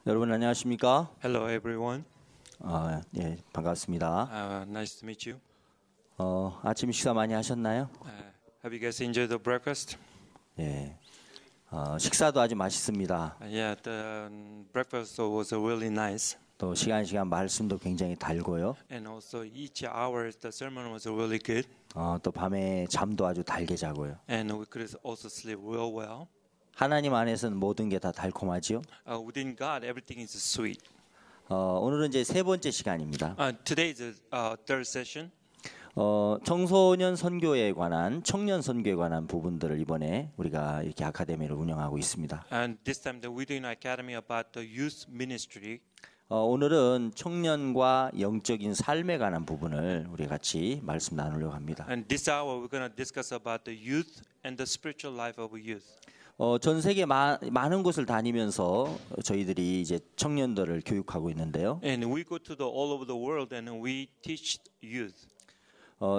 여러분 안녕하십니까? Hello, everyone. 예, 반갑습니다. Nice to meet you. 아침 식사 많이 하셨나요? Have you guys enjoyed the breakfast? 예, 식사도 아주 맛있습니다. Yeah, the breakfast was really nice. 또 시간 말씀도 굉장히 달고요. And also each hour the sermon was really good. 또 밤에 잠도 아주 달게 자고요. And we could also sleep real well. 하나님 안에서는 모든 게 다 달콤하지요. Within God, everything is sweet. 오늘은 이제 세 번째 시간입니다. Today is the third session. 청소년 선교에 관한 청년 선교에 관한 부분들을 이번에 우리가 이렇게 아카데미를 운영하고 있습니다. And this time we're doing an academy about the youth ministry. 오늘은 청년과 영적인 삶에 관한 부분을 우리 같이 말씀 나누려고 합니다. And this hour we're going to discuss about the youth and the spiritual life of youth. 전 세계 많은 곳을 다니면서 저희들이 이제 청년들을 교육하고 있는데요. And we go to all over the world and we teach youth.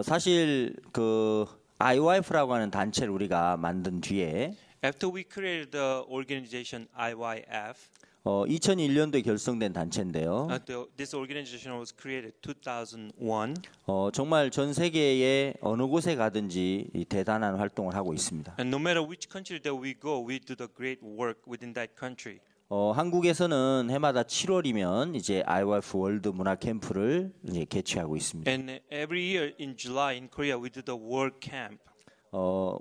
사실 그 IYF라고 하는 단체를 우리가 만든 뒤에 After we created the organization IYF, 2001년도에 결성된 단체인데요. this organization was created 2001. 정말 전 세계의 어느 곳에 가든지 이 대단한 활동을 하고 있습니다. And no matter which country that we go, we do the great work within that country. 한국에서는 해마다 7월이면 이제 IYF 월드 문화 캠프를 이제 개최하고 있습니다. And every year in July in Korea, we do the work camp.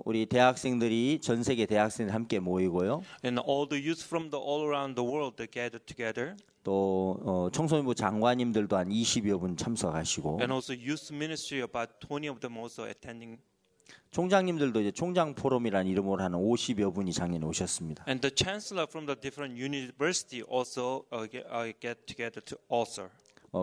우리 대학생들이 전 세계 대학생들 함께 모이고요. And all the youth from all around the world they gather together. 또 청소년부 장관님들도 한 20여 분 참석하시고. And also youth ministry about 20 of them also attending. 총장님들도 이제 총장 포럼이라는 이름으로 하는 50여 분이 작년에 오셨습니다. And the chancellor from the different university also get together to also.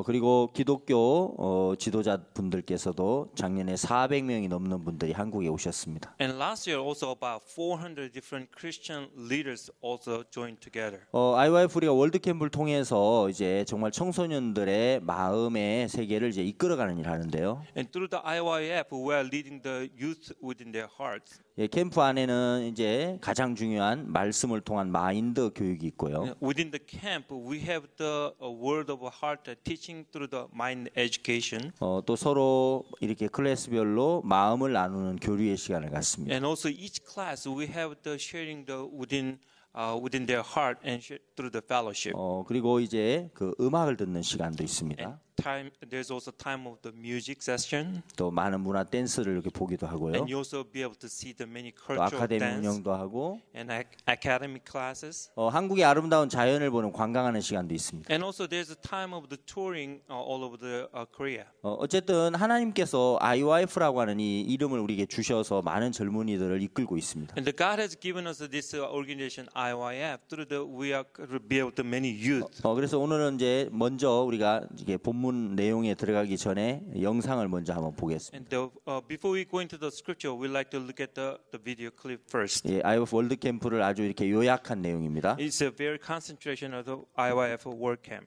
그리고 기독교 지도자 분들께서도 작년에 400명이 넘는 분들이 한국에 오셨습니다. And last year also about 400 different Christian leaders also joined together. IYF 우리가 월드 캠프를 통해서 이제 정말 청소년들의 마음의 세계를 이제 이끌어가는 일을 하는데요. And through the IYF, we are leading the youth within their hearts. 예, 캠프 안에는 이제 가장 중요한 말씀을 통한 마인드 교육이 있고요. Within the camp, we have the word of heart teaching through the mind education. 또 서로 이렇게 클래스별로 마음을 나누는 교류의 시간을 갖습니다. And also each class, we have the sharing the within their heart and through the fellowship. 그리고 이제 그 음악을 듣는 시간도 있습니다. There's also time of the music session. 또 많은 문화 댄스를 이렇게 보기도 하고요. And you also be able to see the many 또 cultural 아카데미 dance 운영도 하고. and academic classes. 한국의 아름다운 자연을 보는 관광하는 시간도 있습니다. And also there's a time of the touring all over the Korea. 어쨌든 하나님께서 IYF라고 하는 이 이름을 우리에게 주셔서 많은 젊은이들을 이끌고 있습니다. And the God has given us this organization IYF through the we are be able to many youth. 그래서 오늘은 이제 먼저 우리가 이게 본문 내용에 들어가기 전에 영상을 먼저 한번 보겠습니다. And before we go into the scripture, we'd like to look at the video clip first. 예, IYF 월드 캠프를 아주 이렇게 요약한 내용입니다. It's a very concentration of the IYF work camp.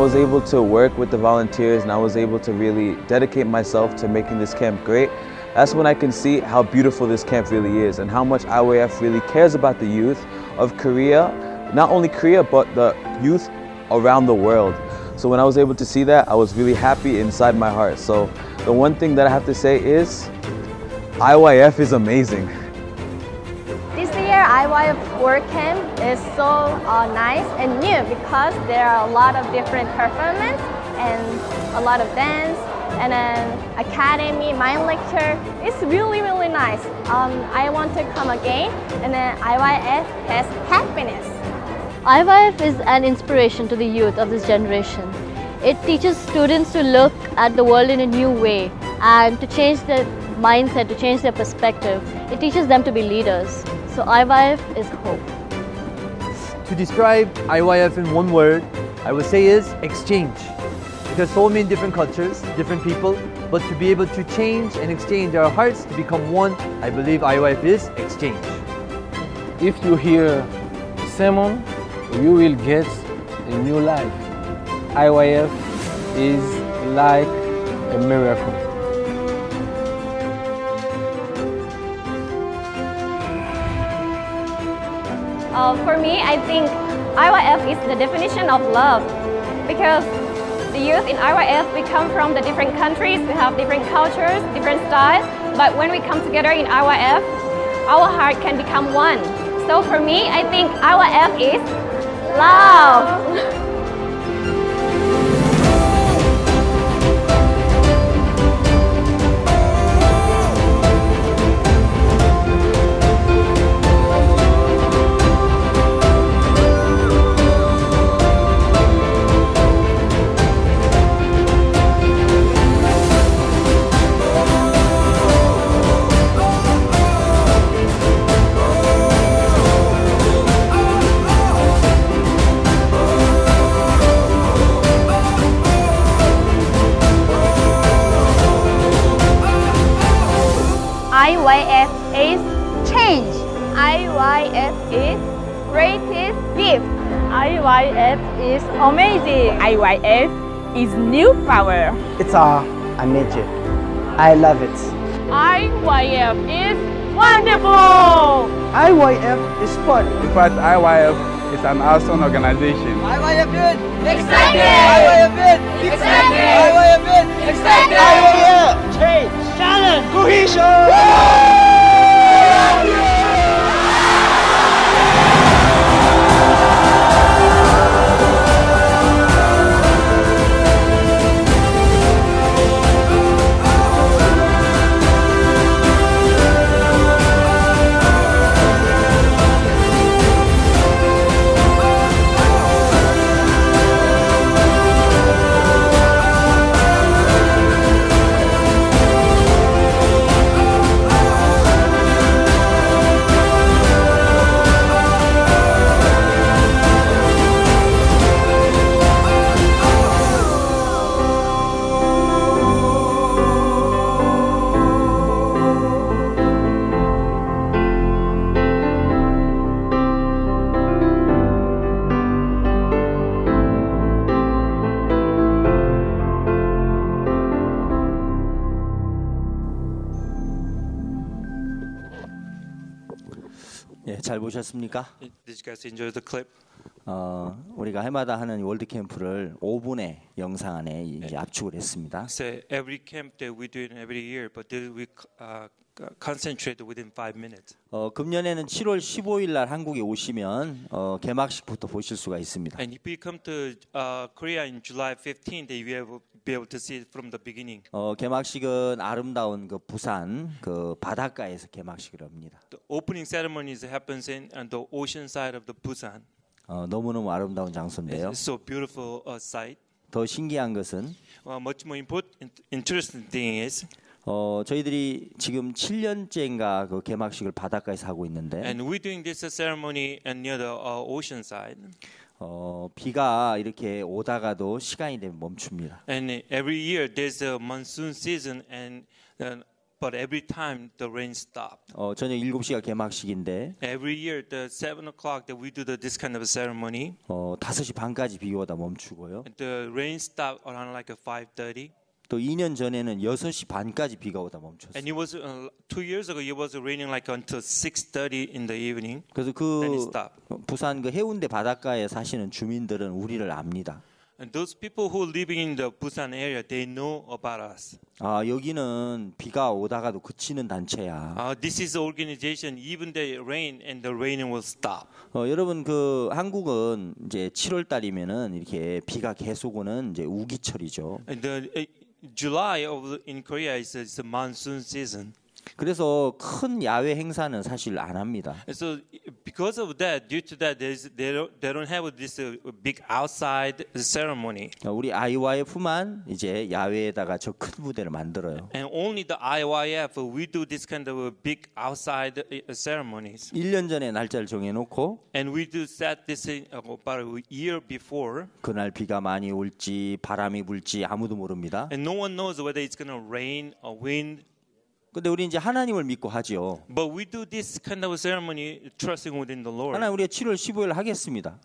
was able to work with the volunteers and I was able to really dedicate myself to making this camp great, that's when I can see how beautiful this camp really is and how much IYF really cares about the youth of Korea, not only Korea, but the youth around the world. So when I was able to see that, I was really happy inside my heart. So the one thing that I have to say is, IYF is amazing. This year, IYF Work Camp is so nice and new because there are a lot of different performance and a lot of dance and an academy, mind lecture. It's really, really nice. I want to come again, and then IYF has happiness. IYF is an inspiration to the youth of this generation. It teaches students to look at the world in a new way and to change their mindset, to change their perspective. It teaches them to be leaders. So IYF is hope. To describe IYF in one word, I would say is exchange. There's so many different cultures, different people, but to be able to change and exchange our hearts to become one, I believe IYF is exchange. If you hear sermon, you will get a new life. IYF is like a miracle. For me, I think IYF is the definition of love because the youth in IYF, we come from the different countries, we have different cultures, different styles, but when we come together in IYF, our heart can become one. So for me, I think IYF is love. IYF is change. IYF is greatest gift. IYF is amazing. IYF is new power. It's amazing. I love it. IYF is wonderful. IYF is fun. In fact, IYF is an awesome organization. IYF good. Excited. IYF good. Excited. IYF good. Excited. IYF change. Challenge. Cohesion. 예, 잘 보셨습니까? Did you guys enjoy the clip? 우리가 해마다 하는 월드 캠프를 5분의 영상 안에 이제 압축을 했습니다. So every camp that we do it every year, but we concentrate within 5 minutes. 금년에는 7월 15일 날 한국에 오시면 개막식부터 보실 수가 있습니다. And if you come to Korea in July 15th, then you will be able to see it from the beginning. 개막식은 아름다운 그 부산 그 바닷가에서 개막식을 합니다. The opening ceremonies happens in the ocean side of the Busan. 너무너무 아름다운 장소인데요. It's so beautiful sight. 더 신기한 것은 Much more interesting thing is 저희들이 지금 7년째인가 그 개막식을 바닷가에서 하고 있는데 and we're doing this ceremony near the ocean side. 비가 이렇게 오다가도 시간이 되면 멈춥니다. And every year there's a monsoon season and but every time the rain stopped. 저녁 7시가 개막식인데 Every year the 7 o'clock that we do this kind of ceremony. 5시 반까지 비가 오다 멈추고요. The rain stopped around like 5:30. 또 2년 전에는 6시 반까지 비가 오다 멈췄어요. And it was 2 years ago. It was raining like until 6:30 in the evening. 그래서 Then 그 it stopped. 부산 그 해운대 바닷가에 사시는 주민들은 우리를 압니다. And those people who are living in the Busan area, they know about us. 아, 여기는 비가 오다가도 그치는 단체야. This is the organization. Even the rain and the raining will stop. 여러분 그 한국은 이제 7월 달이면은 이렇게 비가 계속 오는 이제 우기철이죠. And the July in Korea is a monsoon season. 그래서 큰 야외 행사는 사실 안 합니다. And so because of that, due to that, they don't have this big outside ceremony. 우리 IYF만 이제 야외에다가 저 큰 무대를 만들어요. And only the IYF, we do this kind of big outside ceremonies. 1년 전에 날짜를 정해놓고 And we do set this about a year before. 그날 비가 많이 올지 바람이 불지 아무도 모릅니다. And no one knows whether it's going to rain or wind. 근데 우리 이제 하나님을 믿고 하지요. But we do this kind of ceremony trusting within the Lord. 하나님 우리가 7월 15일 하겠습니다.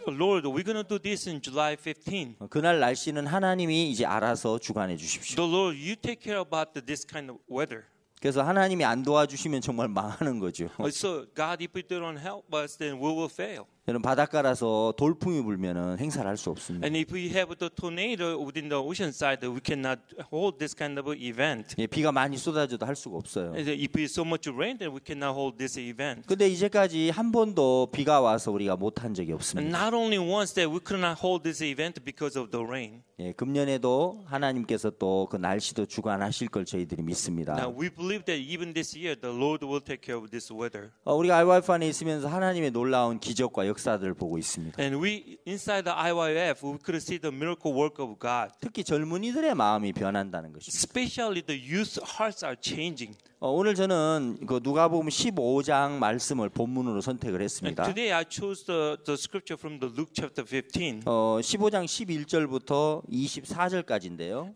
Lord, we're going to do this in July 15. 그날 날씨는 하나님이 이제 알아서 주관해 주십시오. The Lord, you take care about this kind of weather. 그래서 하나님이 안 도와주시면 정말 망하는 거죠. So God, if you don't help us, then we will fail. 여러분 바닷가라서 돌풍이 불면은 행사를 할 수 없습니다. And if we have the tornado within the ocean side, we cannot hold this kind of event. 예, 비가 많이 쏟아져도 할 수가 없어요. And if it's so much rain, then we cannot hold this event. 근데 이제까지 한 번도 비가 와서 우리가 못한 적이 And 없습니다. not only once that we could not hold this event because of the rain. 예, 금년에도 하나님께서 또 그 날씨도 주관하실 걸 저희들이 믿습니다. Now we believe that even this year, the Lord will take care of this weather. 우리가 IYF 안에 있으면서 하나님의 놀라운 기적과 역사들을 보고 있습니다. And we inside the IYF, we could see the miracle work of God. 특히 젊은이들의 마음이 변한다는 것입니다. Especially the youth hearts are changing. 오늘 저는 그 누가복음 15장 말씀을 본문으로 선택을 And 했습니다. today I chose the scripture from the Luke chapter 15. 15장 11절부터 24절까지인데요.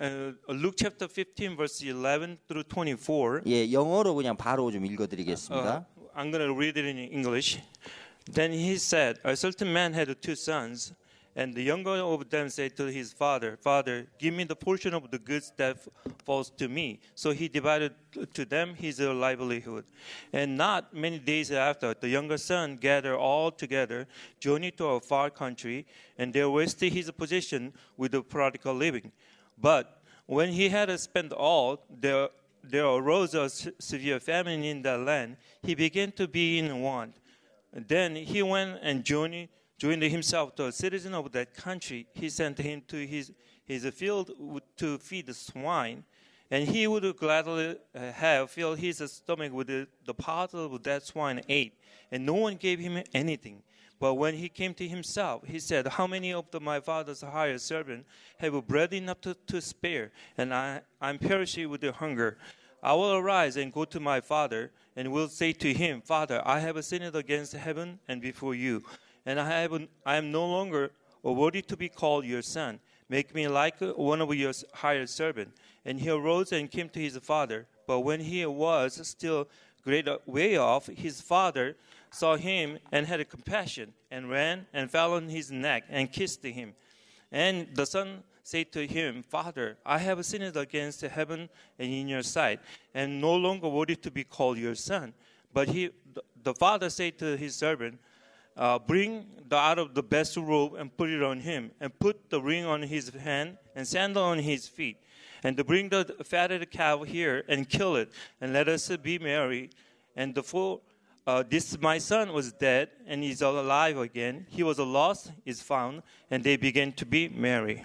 Luke chapter 15 verse 11 through 24. 예, 영어로 그냥 바로 좀 읽어드리겠습니다. I'm going to read it in English. Then he said, a certain man had 2 sons, and the younger of them said to his father, Father, give me the portion of the goods that falls to me. So he divided to them his livelihood. And not many days after, the younger son gathered all together, journeyed to a far country, and there wasted his possession with the prodigal living. But when he had spent all, there arose a severe famine in that land. He began to be in want. Then he went and joined himself to a citizen of that country. He sent him to his field to feed the swine, and he would gladly have filled his stomach with the part of that swine ate, and no one gave him anything. But when he came to himself, he said, How many of my father's hired servants have bread enough to spare, and I'm perishing with hunger? I will arise and go to my father, and will say to him, Father, I have sinned against heaven and before you, and I am no longer worthy to be called your son. Make me like one of your hired servants. And he arose and came to his father. But when he was still great way off, his father saw him and had compassion, and ran and fell on his neck and kissed him. And the son said to him, Father, I have sinned against heaven and in your sight, and no longer worthy to be called your son. But the father said to his servant, Bring out of the best robe and put it on him, and put the ring on his hand and sandal on his feet. And to bring the fatted calf here and kill it, and let us be merry. And this my son was dead and is alive again. He was lost, is found, and they began to be merry.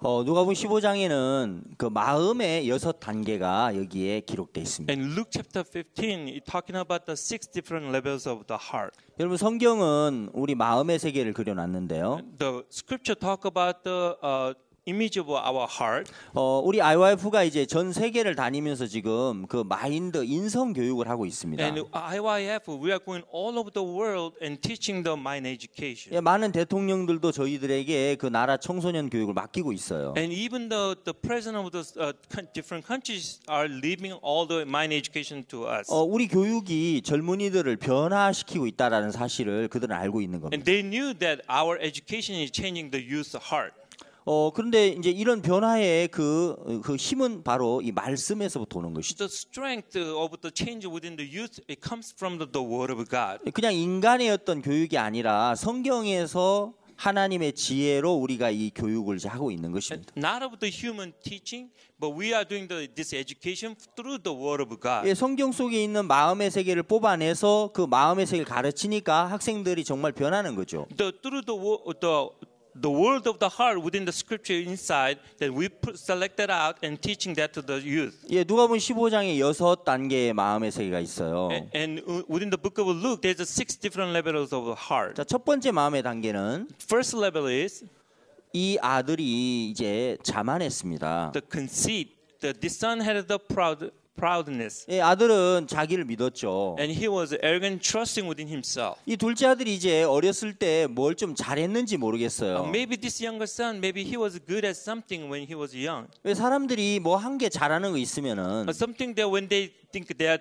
누가복음 15장에는 그 마음의 6단계가 여기에 기록되어 있습니다. In Luke chapter 15, it's talking about the 6 different levels of the heart. 여러분 성경은 우리 마음의 세계를 그려놨는데요. The scripture talk about the image of our heart. 우리 IYF가 이제 전 세계를 다니면서 지금 그 마인드 인성 교육을 하고 있습니다. And IYF, we are going all over the world and teaching the mind education. 예, 많은 대통령들도 저희들에게 그 나라 청소년 교육을 맡기고 있어요. And even the president of the different countries are leaving all the mind education to us. 우리 교육이 젊은이들을 변화시키고 있다라는 사실을 그들은 알고 있는 겁니다. And they knew that our education is changing the youth's heart. 그런데 이제 이런 변화의 그 힘은 바로 이 말씀에서부터 오는 것이죠. The strength of the change within the youth, it comes from the word of God. 그냥 인간의 어떤 교육이 아니라 성경에서 하나님의 지혜로 우리가 이 교육을 이제 하고 있는 것입니다. Not of the human teaching, but we are doing this education through the word of God. 예, 성경 속에 있는 마음의 세계를 뽑아내서 그 마음의 세계를 가르치니까 학생들이 정말 변하는 거죠. Through the word of the heart within the scripture inside, that we selected out and teaching that to the youth. 예, 누가복음 15장에 6단계의 마음의 세계가 있어요. And within the book of Luke, there's 6 different levels of the heart. 자, 첫 번째 마음의 단계는 First level is 이 아들이 이제 자만했습니다. the conceit. The son had the proudness. 예, 아들은 자기를 믿었죠. And he was arrogant, trusting within himself. 이 둘째 아들이 이제 어렸을 때 뭘 좀 잘했는지 모르겠어요. Maybe this younger son, maybe he was good at something when he was young. 왜 사람들이 뭐 한 개 잘하는 거 있으면은 Something that when they think they are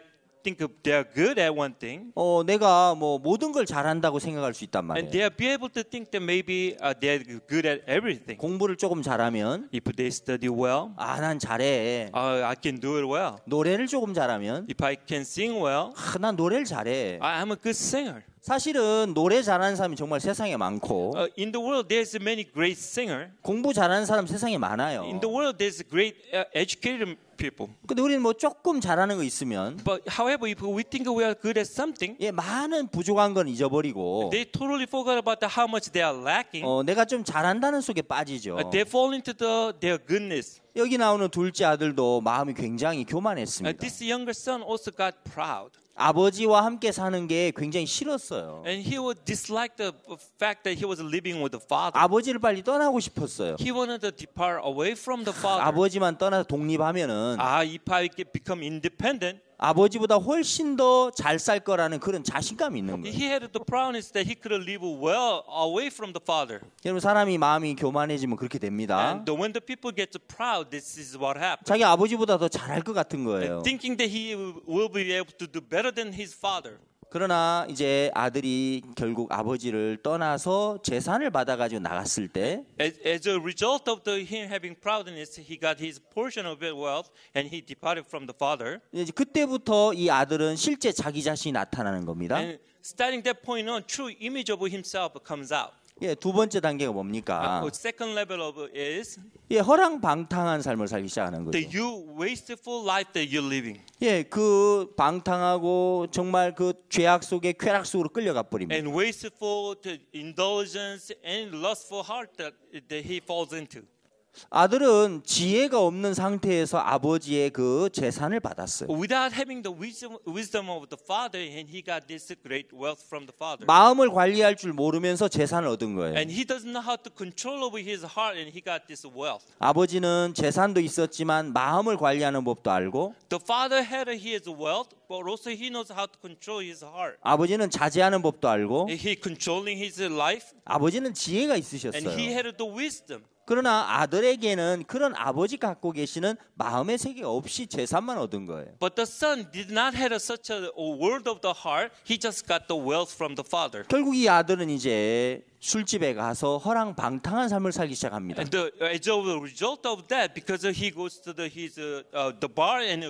good at one thing, 내가 뭐 모든 걸 잘한다고 생각할 수 있단 and 말이에요. they are be able to think that maybe they are good at everything. 공부를 조금 잘하면 If they study well, 난 잘해. I can do it well. 노래를 조금 잘하면 If I can sing well, 난 노래를 잘해. I'm a good singer. 사실은 노래 잘하는 사람이 정말 세상에 많고 In the world, there's many great singers. 공부 잘하는 사람 세상에 많아요. In the world, there's great educated people. 근데 우리는 뭐 조금 잘하는 거 있으면 But however, if we think we are good at something, 많은 부족한 건 잊어버리고 they totally forgot about how much they are lacking. 내가 좀 잘한다는 속에 빠지죠. They fall into their goodness. 여기 나오는 둘째 아들도 마음이 굉장히 교만했습니다. This younger son also got proud. 아버지와 함께 사는 게 굉장히 싫었어요. And he would dislike the fact that he was living with the father. 아버지를 빨리 떠나고 싶었어요. He wanted to depart away from the father. 아버지만 떠나서 독립하면은 If I become independent, 아버지보다 훨씬 더 잘 살 거라는 그런 자신감이 있는 거예요. he had the proudness that he could live well away from the father. 여러분 사람이 마음이 교만해지면 그렇게 됩니다. And when the people get proud, this is what happens. 자기 아버지보다 더 잘할 것 같은 거예요. Thinking that he will be able to do better than his father. 그러나 이제 아들이 결국 아버지를 떠나서 재산을 받아가지고 나갔을 때 As a result of him having proudness, he got his portion of wealth and he departed from the father. 이제 그때부터 이 아들은 실제 자기 자신이 나타나는 겁니다. And starting that point on, true image of himself comes out. 예, 두 번째 단계가 뭡니까? Second level of is 예, 허랑방탕한 삶을 살기 시작하는 거죠. the wasteful life that you're living. 예, 그 방탕하고 정말 그 죄악 속에 쾌락 속으로 끌려가 버립니다. And wasteful to indulgence and lustful heart that he falls into. 아들은 지혜가 없는 상태에서 아버지의 그 재산을 받았어요. Without having the wisdom of the father, and he got this great wealth from the father. 마음을 관리할 줄 모르면서 재산을 얻은 거예요. And he doesn't know how to control over his heart, and he got this wealth. 아버지는 재산도 있었지만 마음을 관리하는 법도 알고 The father had his wealth, but also he knows how to control his heart. 아버지는 자제하는 법도 알고 He controlling his life, 아버지는 지혜가 and 있으셨어요. he had the wisdom. 그러나 아들에게는 그런 아버지 갖고 계시는 마음의 세계가 없이 재산만 얻은 거예요. But the son did not have such a word of the heart. He just got the wealth from the father. 결국 이 아들은 이제 술집에 가서 허랑방탕한 삶을 살기 시작합니다. And as a result of that, because he goes to the bar and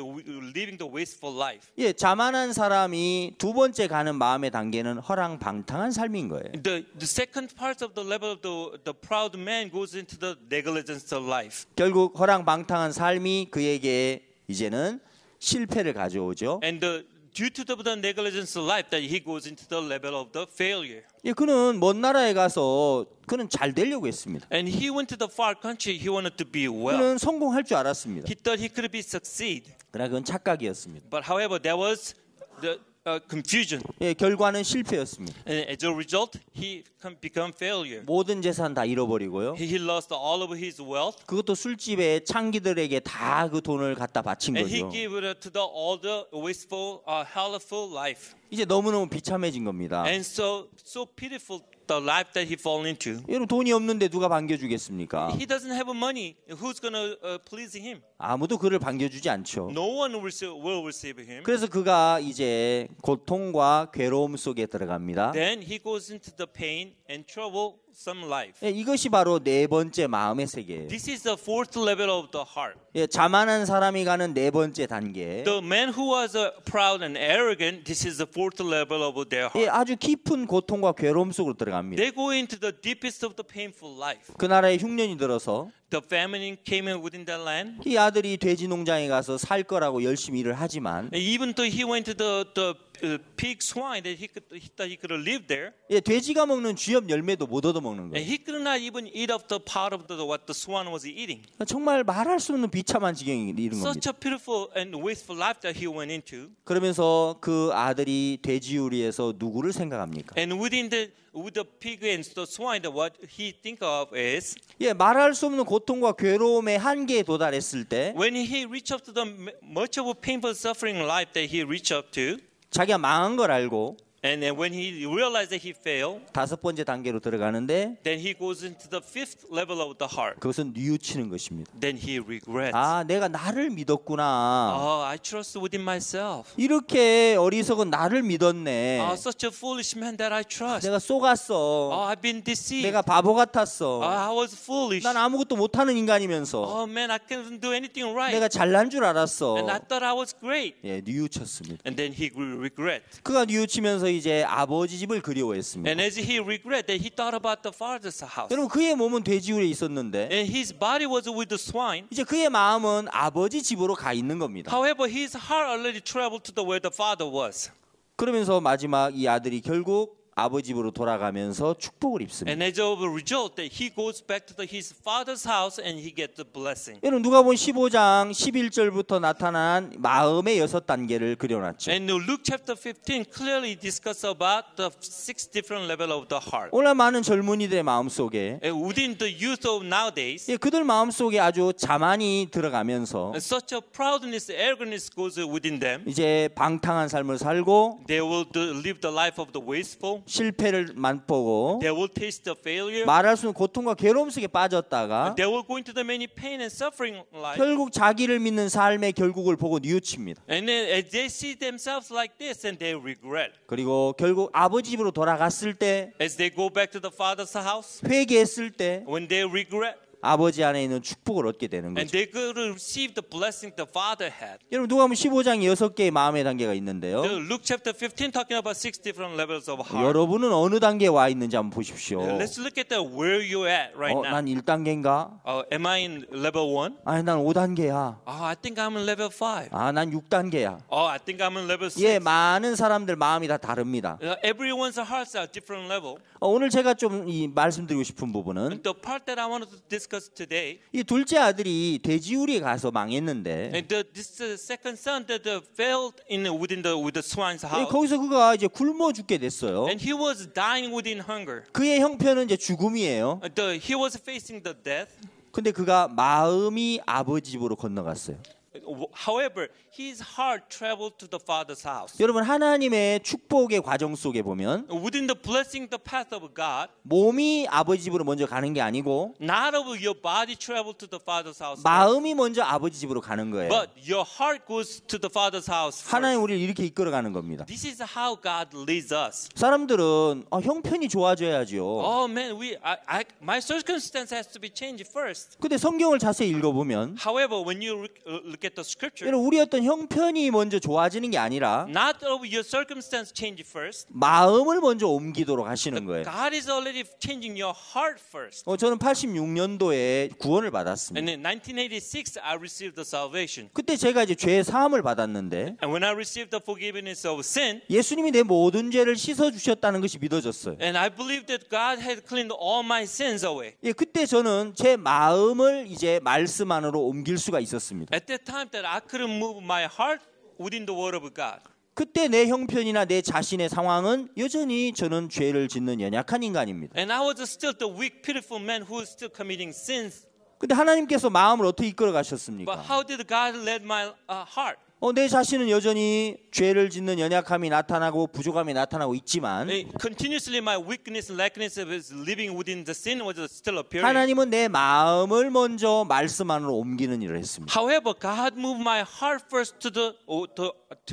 living the wasteful life. 예, 자만한 사람이 두 번째 가는 마음의 단계는 허랑방탕한 삶인 거예요. The second part of the level of the proud man goes into the negligence of life. 결국 허랑방탕한 삶이 그에게 이제는 실패를 가져오죠. And due to the negligence of life, that he goes into the level of the failure. 예, 그는 먼 나라에 가서 그는 잘 되려고 했습니다. And he went to the far country. He wanted to be well. 그는 성공할 줄 알았습니다. He thought he could succeed. 그러나 그건 착각이었습니다. But however, there was the confusion. 예, 결과는 실패였습니다. And as a result, he become failure. 모든 재산 다 잃어버리고요. He lost all of his wealth. 그것도 술집에 창기들에게 다 그 돈을 갖다 바친 And he 거죠. gave it to all the wasteful, helpful life. 이제 너무너무 비참해진 겁니다. And so pitiful the life that he fall into. 여러분 돈이 없는데 누가 반겨주겠습니까? He doesn't have money. Who's gonna please him? 아무도 그를 반겨주지 않죠. No one will receive him. 그래서 그가 이제 고통과 괴로움 속에 들어갑니다. Then he goes into the pain and trouble some life. 예, 이것이 바로 네 번째 마음의 세계예요. This is the fourth level of the heart. 예, 자만한 사람이 가는 네 번째 단계. The man who was proud and arrogant, this is the fourth level of their 예, heart. 아주 깊은 고통과 괴로움 속으로 들어갑니다. They go into the deepest of the painful life. 그 나라에 흉년이 들어서 The famine came in within that land. 이 아들이 돼지 농장에 가서 살 거라고 열심히 일을 하지만 Even though he went to the pig swine that he thought he could live there, 예, 돼지가 먹는 쥐엽 열매도 못 얻어 먹는 and 거예요. he could not even eat of the part of what the swan was eating. 정말 말할 수 없는 비참한 지경이 이른 Such 겁니다. a pitiful and wasteful life that he went into. 그러면서 그 아들이 돼지우리에서 누구를 생각합니까? And with the pig and the swine, what he think of is 예, 말할 수 없는 고통과 괴로움의 한계에 도달했을 때 when he reached up to the much of a painful suffering life that he reached up to, 자기가 망한 걸 알고 and then when he realized that he failed, 다섯 번째 단계로 들어가는데 then he goes into the fifth level of the heart. 그것은 뉘우치는 것입니다. Then he regrets. 아, 내가 나를 믿었구나. Oh, I trust within myself. 이렇게 어리석은 나를 믿었네. Oh, such a foolish man that I trust. 내가 속았어. Oh, I've been deceived. 내가 바보 Oh, 같았어. I was foolish. 난 아무것도 못하는 인간이면서 Oh man, I couldn't do anything right. 내가 잘난 줄 알았어. And I thought I was great. 예, 뉘우쳤습니다. And then he regret. 그가 뉘우치면서 이제 아버지 집을 그리워했습니다. And as he regret that he thought about the father's house. 여러분, 그의 몸은 돼지우리에 있었는데 And his body was with the swine. 이제 그의 마음은 아버지 집으로 가 있는 겁니다. However, his heart already traveled to the where the father was. 그러면서 마지막 이 아들이 결국 아버지 집으로 돌아가면서 축복을 입습니다. And as a result, that he goes back to his father's house and he gets the blessing. 여러분, 누가복음 15장 11절부터 나타난 마음의 6단계를 그려놨죠. And Luke chapter 15 clearly discusses about the 6 different levels of the heart. 오늘 많은 젊은이들의 마음속에 And within the youth of nowadays, 예, 그들 마음속에 아주 자만이 들어가면서 such a proudness, arrogance goes within them. 이제 방탕한 삶을 살고 They will live the life of the wasteful. 실패를 맛보고 They will taste the failure. 말할 수 없는 고통과 괴로움 속에 빠졌다가 They will go into the many pain and suffering life. 결국 자기를 믿는 삶의 결국을 보고 뉘우칩니다. And then as they see themselves like this, and they regret. 그리고 결국 아버지 집으로 돌아갔을 때 As they go back to the father's house, 회개했을 때 when they regret, 아버지 안에 있는 축복을 얻게 되는 and 거죠. they go to receive the blessing the father had. 여러분, 누가복음 15장에 6개의 마음의 단계가 있는데요. The Luke chapter 15 talking about 6 different levels of heart. 여러분은 어느 단계에 와 있는지 한번 보십시오. Let's look at where you're at right now. 난 1단계인가? Am I in level 1? 아니, 난 5단계야. Oh, I think I'm in level 5. 아, 난 6단계야. Oh, I think I'm in level 6. 예, 많은 사람들 마음이 다 다릅니다. Everyone's hearts are different level. 오늘 제가 좀 이 말씀드리고 싶은 부분은 The part that I wanted to discuss today, 이 둘째 아들이 돼지우리에 가서 망했는데 and this second son that failed with the swine's 예, house, 거기서 그가 이제 굶어 죽게 됐어요. and he was dying within hunger. 그의 형편은 이제 죽음이에요. He was facing the death. 근데 그가 마음이 아버지 집으로 건너갔어요. However, his heart traveled to the father's house. 여러분, 하나님의 축복의 과정 속에 보면 Within the blessing, the path of God, 몸이 아버지 집으로 먼저 가는 게 아니고 not of your body travel to the father's house, 마음이 먼저 아버지 집으로 가는 거예요. but your heart goes to the father's house 하나님 first. 우리를 이렇게 이끌어가는 겁니다. This is how God leads us. 사람들은 형편이 좋아져야죠. Oh man, my circumstance has to be changed first. 근데 성경을 자세히 읽어보면 However, when you look at the scripture, 여러분, 우리 어떤 형편이 먼저 좋아지는 게 아니라 not of your circumstance change first. 마음을 먼저 옮기도록 하시는 거예요. God is already changing your heart first. 저는 86년도에 구원을 받았습니다. And in 1986, I received the salvation. 그때 제가 이제 죄 사함을 받았는데 And when I received the forgiveness of sin, 예수님이 내 모든 죄를 씻어 주셨다는 것이 믿어졌어요. and I believed that God had cleaned all my sins away. 예, 그때 저는 제 마음을 이제 말씀 안으로 옮길 수가 있었습니다. At that time that I couldn't move my heart within the word of God. 그때 내 형편이나 내 자신의 상황은 여전히 저는 죄를 짓는 연약한 인간입니다. And I was still the weak, pitiful man who was still committing sins. 근데 하나님께서 마음을 어떻게 이끌어 But 가셨습니까? how did God lead my heart? 내 자신은 여전히 죄를 짓는 연약함이 나타나고 부족함이 나타나고 있지만 Continuously my weakness and lackness of living within the sin was still appearing. 하나님은 내 마음을 먼저 말씀 안으로 옮기는 일을 했습니다. However, God moved my heart first to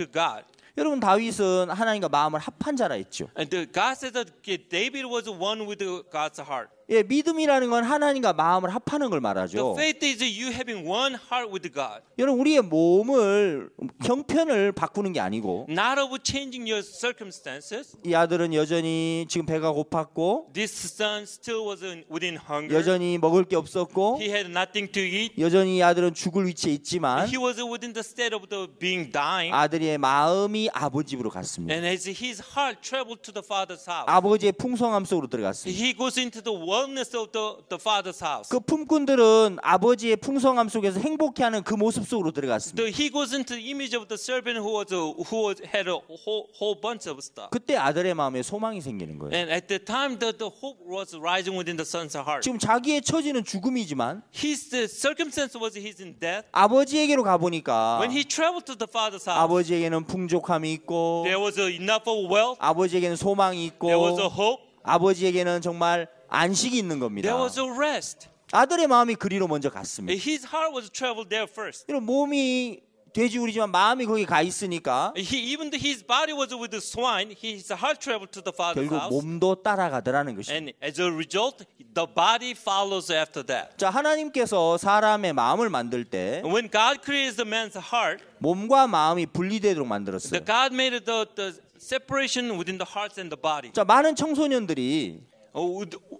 God. 여러분 다윗은 하나님과 마음을 합한 자라 했죠. And God said that David was one with God's heart. 예, 믿음이라는 건 하나님과 마음을 합하는 걸 The 말하죠. faith is you having one heart with God, 여러분 우리의 몸을 형편을 바꾸는 게 아니고 not of changing your circumstances. 이 아들은 여전히 지금 배가 고팠고 This son still was within hunger. 여전히 먹을 게 없었고 He had nothing to eat. 여전히 이 아들은 죽을 위치에 있지만 He was within the state of being dying. 아들의 마음이 아버지 집으로 갔습니다. And as his heart traveled to the father's house, 아버지의 풍성함 속으로 들어갔습니다. he goes into the wellness of the father's house. 그 품꾼들은 아버지의 풍성함 속에서 행복해하는 그 모습 속으로 들어갔습니다. He goes into the image of the servant who had a whole bunch of stuff. 그때 아들의 마음에 소망이 생기는 거예요. And at the time, the hope was rising within the son's heart. 지금 자기의 처지는 죽음이지만 His circumstance was he's in death. 아버지에게로 가보니까 When he traveled to the father's house, 아버지에게는 풍족함이 있고 there was enough of wealth. 아버지에게는 소망이 있고 There was a hope. 아버지에게는 정말 안식이 있는 There 겁니다. was a rest. 아들의 마음이 그리로 먼저 갔습니다. His heart was traveled there first. 이런 몸이 돼지우리지만 마음이 거기 가 있으니까 Even though his body was with the swine, his heart traveled to the father's 결국 house. 몸도 따라가더라는 것입니다. And as a result, the body follows after that. 자, 하나님께서 사람의 마음을 만들 때 When God created the man's heart, 몸과 마음이 분리되도록 만들었어요. the God made the separation within the hearts and the body. 자, 많은 청소년들이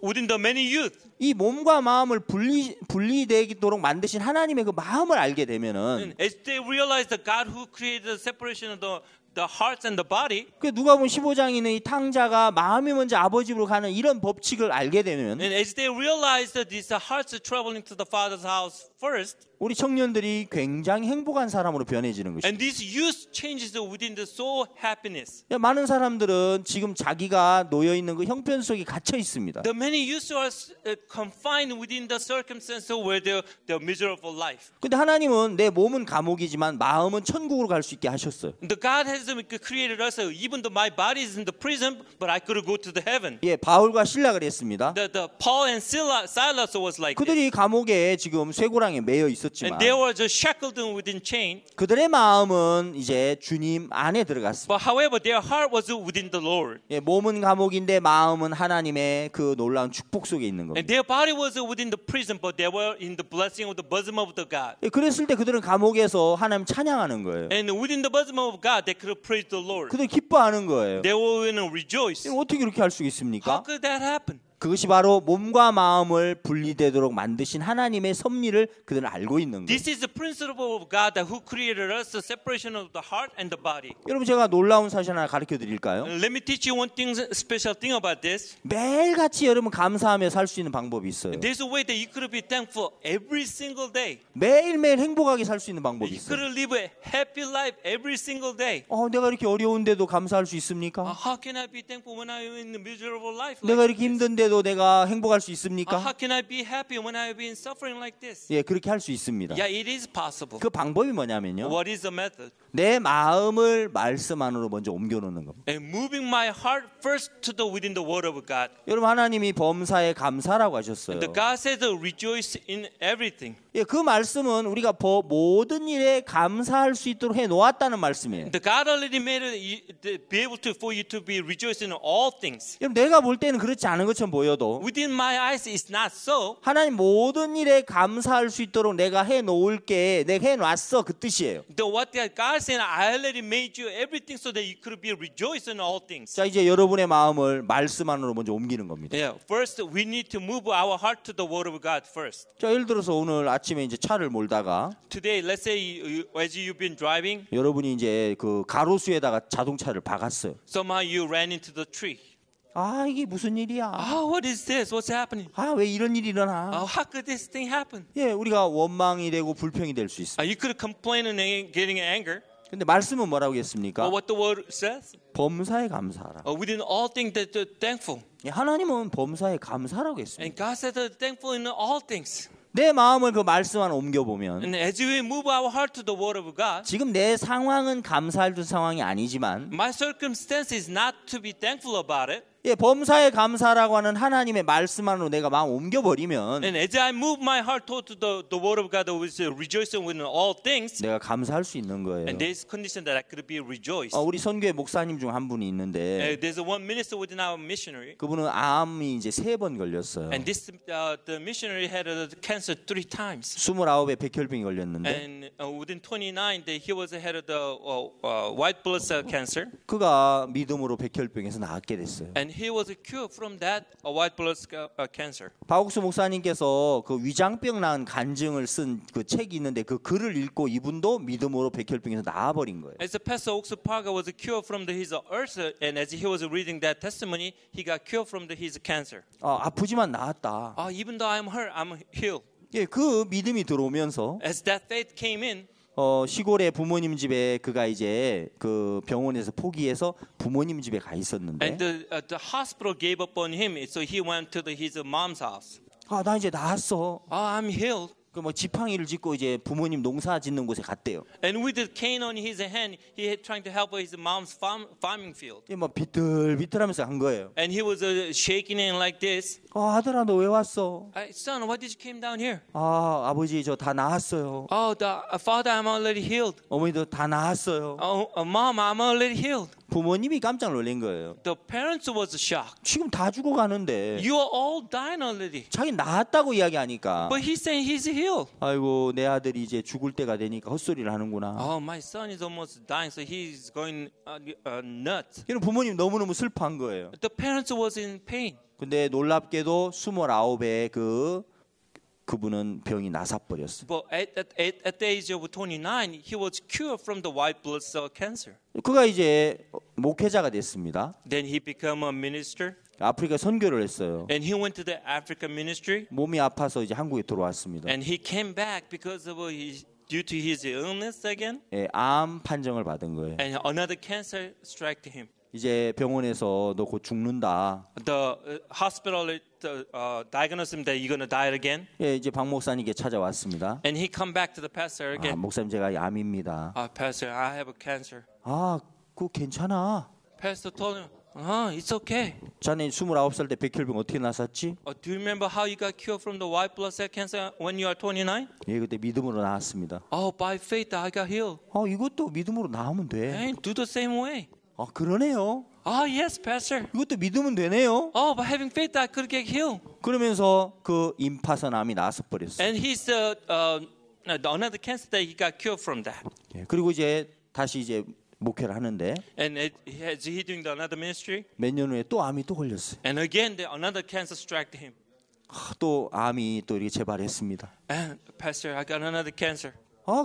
Within the many youth, 이 몸과 마음을 분리되도록 만드신 하나님의 그 마음을 알게 되면은 as they realize the God who created the separation of the hearts and the body, 그 누가복음 15장에 있는 이 탕자가 마음이 먼저 아버지 집으로 가는 이런 법칙을 알게 되면 and as they realize that these hearts are traveling to the father's house first, 우리 청년들이 굉장히 행복한 사람으로 변해지는 것입니다. and this youth changes within the soul happiness. 많은 사람들은 지금 자기가 놓여 있는 그 형편 속에 gat혀 있습니다. The many youths are confined within the circumstances where they're miserable life. 근데 하나님은 내 몸은 감옥이지만 마음은 천국으로 갈 수 있게 하셨어요. The God has created us. Even though my body is in the prison, but I could go to the heaven. 예, 바울과 신라 그랬습니다. The Paul and Silas was like this. 그들이 감옥에 지금 쇠고랑에 매여 있었지만 And they were just shackled within chain. 그들의 마음은 이제 주님 안에 들어갔습니다. But however, their heart was within the Lord. 예, 몸은 감옥인데 마음은 하나님의 그 놀라운 축복 속에 있는 겁니다. And their body was within the prison, but they were in the blessing of the bosom of the God. 예, 그랬을 때 그들은 감옥에서 하나님 찬양하는 거예요. And within the bosom of God, they could praise the Lord. 그들 기뻐하는 거예요. They were in a rejoice. 어떻게 그렇게 할 수 How 있습니까? could that happen? 그것이 바로 몸과 마음을 분리되도록 만드신 하나님의 섭리를 그들은 알고 있는 거예요. This is the principle of God that who created us, the separation of the heart and the body. 여러분 제가 놀라운 사실 하나 가르쳐 드릴까요? Let me teach you one thing, special thing about this. 매일같이 여러분 감사하며 살 수 있는 방법이 있어요. There's a way that you could be thankful every single day. 매일매일 행복하게 살 수 있는 방법이 You could 있어요. live a happy life every single day. 내가 이렇게 어려운데도 감사할 수 있습니까? How can I be thankful when I'm in a miserable life? 내가 Like 이렇게 this? 힘든데도 내가 행복할 수 How 있습니까? can I be happy when I've been suffering like this? 예, 그렇게 할 수 있습니다. Yeah, it is possible. 그 방법이 뭐냐면요. What is the method? 내 마음을 말씀 안으로 먼저 옮겨놓는 겁니다. And moving my heart first to the within the word of God. 여러분 하나님이 범사에 감사라고 하셨어요. The God says to rejoice in everything. 예, 그 말씀은 우리가 모든 일에 감사할 수 있도록 해 놓았다는 말씀이에요. The God already made it be able to for you to be rejoicing in all things. 여러분 내가 볼 때는 그렇지 않은 것처럼 보여도 Within my eyes, it's not so. 하나님 모든 일에 감사할 수 있도록 내가 해 놓을게, 내가 해 놨어 그 뜻이에요. What God is saying, I already made you everything so that you could be rejoicing in all things. 자 이제 여러분의 마음을 말씀 안으로 먼저 옮기는 겁니다. Yeah. First, we need to move our heart to the word of God first. 자 예를 들어서 오늘 아침에 이제 차를 몰다가 Today, let's say as you've been driving, 여러분이 이제 그 가로수에다가 자동차를 박았어요. somehow you ran into the tree. 아 이게 무슨 일이야? What is this? What's happening? 아 왜 이런 일이 일어나? How could this thing happen? 예, 우리가 원망이 되고 불평이 될 수 있어요. You could complain and getting anger. 근데 말씀은 뭐라고 했습니까? But what the word says? 범사에 감사하라. Within all things that you're thankful. 예, 하나님은 범사에 감사라고 했습니다. And God said that thankful in all things. 내 마음을 그 말씀 안에 옮겨보면 And as we move our heart to the word of God, 지금 내 상황은 감사할 상황이 아니지만 my circumstance is not to be thankful about it. 예, 범사에 감사라고 하는 하나님의 말씀 안으로 내가 마음 옮겨버리면 And as I move my heart toward the word of God, with rejoicing in all things, 내가 감사할 수 있는 거예요. and there is condition that I could be rejoiced. 우리 선교회 목사님 중 한 분이 있는데 There's one minister within our missionary, 그분은 암이 이제 3번 걸렸어요. and this the missionary had cancer 3 times. 29에 백혈병이 걸렸는데 And within 29 days, he was had the white blood cell cancer, 그가 믿음으로 백혈병에서 낫게 됐어요. and he was cured from that white blood cancer. 박옥수 목사님께서 그 위장병 난 간증을 쓴 그 책이 있는데 그 글을 읽고 이분도 믿음으로 백혈병에서 나아버린 거예요. As the pastor Oxu Parker was cured from his ulcer, and as he was reading that testimony, he got cured from his cancer. 아프지만 나았다. Even though I'm hurt, I'm healed. 예, 그 믿음이 들어오면서 As that faith came in, 시골의 부모님 집에 그가 이제 그 병원에서 포기해서 부모님 집에 가 있었는데 and the hospital gave up on him, so he went to his mom's house. 나 이제 나았어. I'm healed. 그 뭐 지팡이를 짚고 이제 부모님 농사 짓는 곳에 갔대요. And with the cane on his hand, he had trying to help his mom's farming field. 뭐 비틀비틀하면서 간 거예요. And he was shaking it like this. 아들아 너 왜 왔어? Son, why did you came down here? 아버지 저 다 나았어요. Father, I'm already healed. 어머니도 다 나았어요. Mom, I'm already healed. 부모님이 깜짝 놀란 거예요. The parents was shocked. 지금 다 죽어가는데 You are all dying already. 자기 나았다고 이야기하니까 But he's saying he's healed. 아이고 내 아들이 이제 죽을 때가 되니까 헛소리를 하는구나. My son is almost dying, so he's going nuts. 이런 부모님 너무너무 슬퍼한 거예요. The parents was in pain. 근데 놀랍게도 29에 그분은 병이 나사버렸어요. But at the age of 29, he was cured from the white blood cell cancer. 그가 이제 목회자가 됐습니다. Then he became a minister. 아프리카 선교를 했어요. And he went to the African ministry. 몸이 아파서 이제 한국에 들어왔습니다. And he came back because of due to his illness again. 예, 암 판정을 받은 거예요. And another cancer struck him. 이제 병원에서 너 곧 죽는다. The hospital diagnosed him that you're gonna die again. 예, 이제 박 목사님께 찾아왔습니다. And he come back to the pastor again. 목사님 제가 암입니다. Pastor, I have a cancer. 그거 괜찮아. Pastor told him, it's okay. 자네 29살 때 백혈병 어떻게 나았지? Do you remember how you got cured from the white blood cell cancer when you are 29? 예, 그때 믿음으로 나았습니다. By faith I got healed. 이것도 믿음으로 나으면 돼. And do the same way. 그러네요. Yes, Pastor. 이것도 믿으면 되네요. By having faith I could get healed. 그러면서 그 임파선암이 나서 버렸어요. And he's another cancer that he got cured from that. 예, 그리고 이제 다시 이제 목회를 하는데 And as he doing another ministry, 몇 년 후에 또 암이 또 걸렸어요. and again another cancer struck him. 또 암이 또 이렇게 재발했습니다. And Pastor, I got another cancer.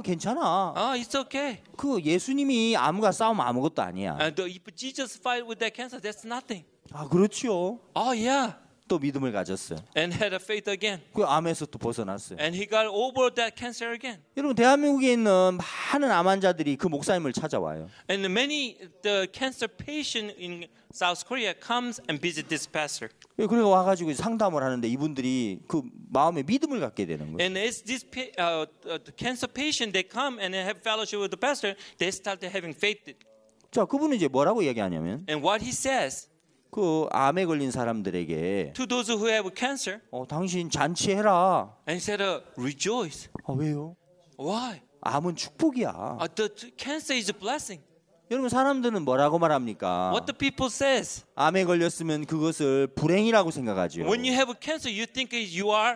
괜찮아. It's okay. 그 예수님이 암과 싸우면 아무것도 아니야. And if Jesus fight with that cancer, that's nothing. 그렇지요. Yeah. 또 믿음을 가졌어요. And had a faith again. 그 암에서 또 벗어났어요. And he got over that cancer again. 여러분 대한민국에 있는 많은 암 환자들이 그 목사님을 찾아와요. And many the cancer patient in South Korea comes and visit this pastor. 그래서 와가지고 상담을 하는데 이분들이 그 마음에 믿음을 갖게 되는 거예요. And as this cancer patient they come and they have fellowship with the pastor, they start having faith. 자, 그분은 이제 뭐라고 얘기하냐면 And what he says 그 암에 걸린 사람들에게 to those who have cancer, 당신 잔치해라. and he said, rejoice. 왜요? Why? 암은 축복이야. The cancer is a blessing. 여러분 사람들은 뭐라고 말합니까? What the people says? 암에 걸렸으면 그것을 불행이라고 생각하죠. When you have a cancer, you think you are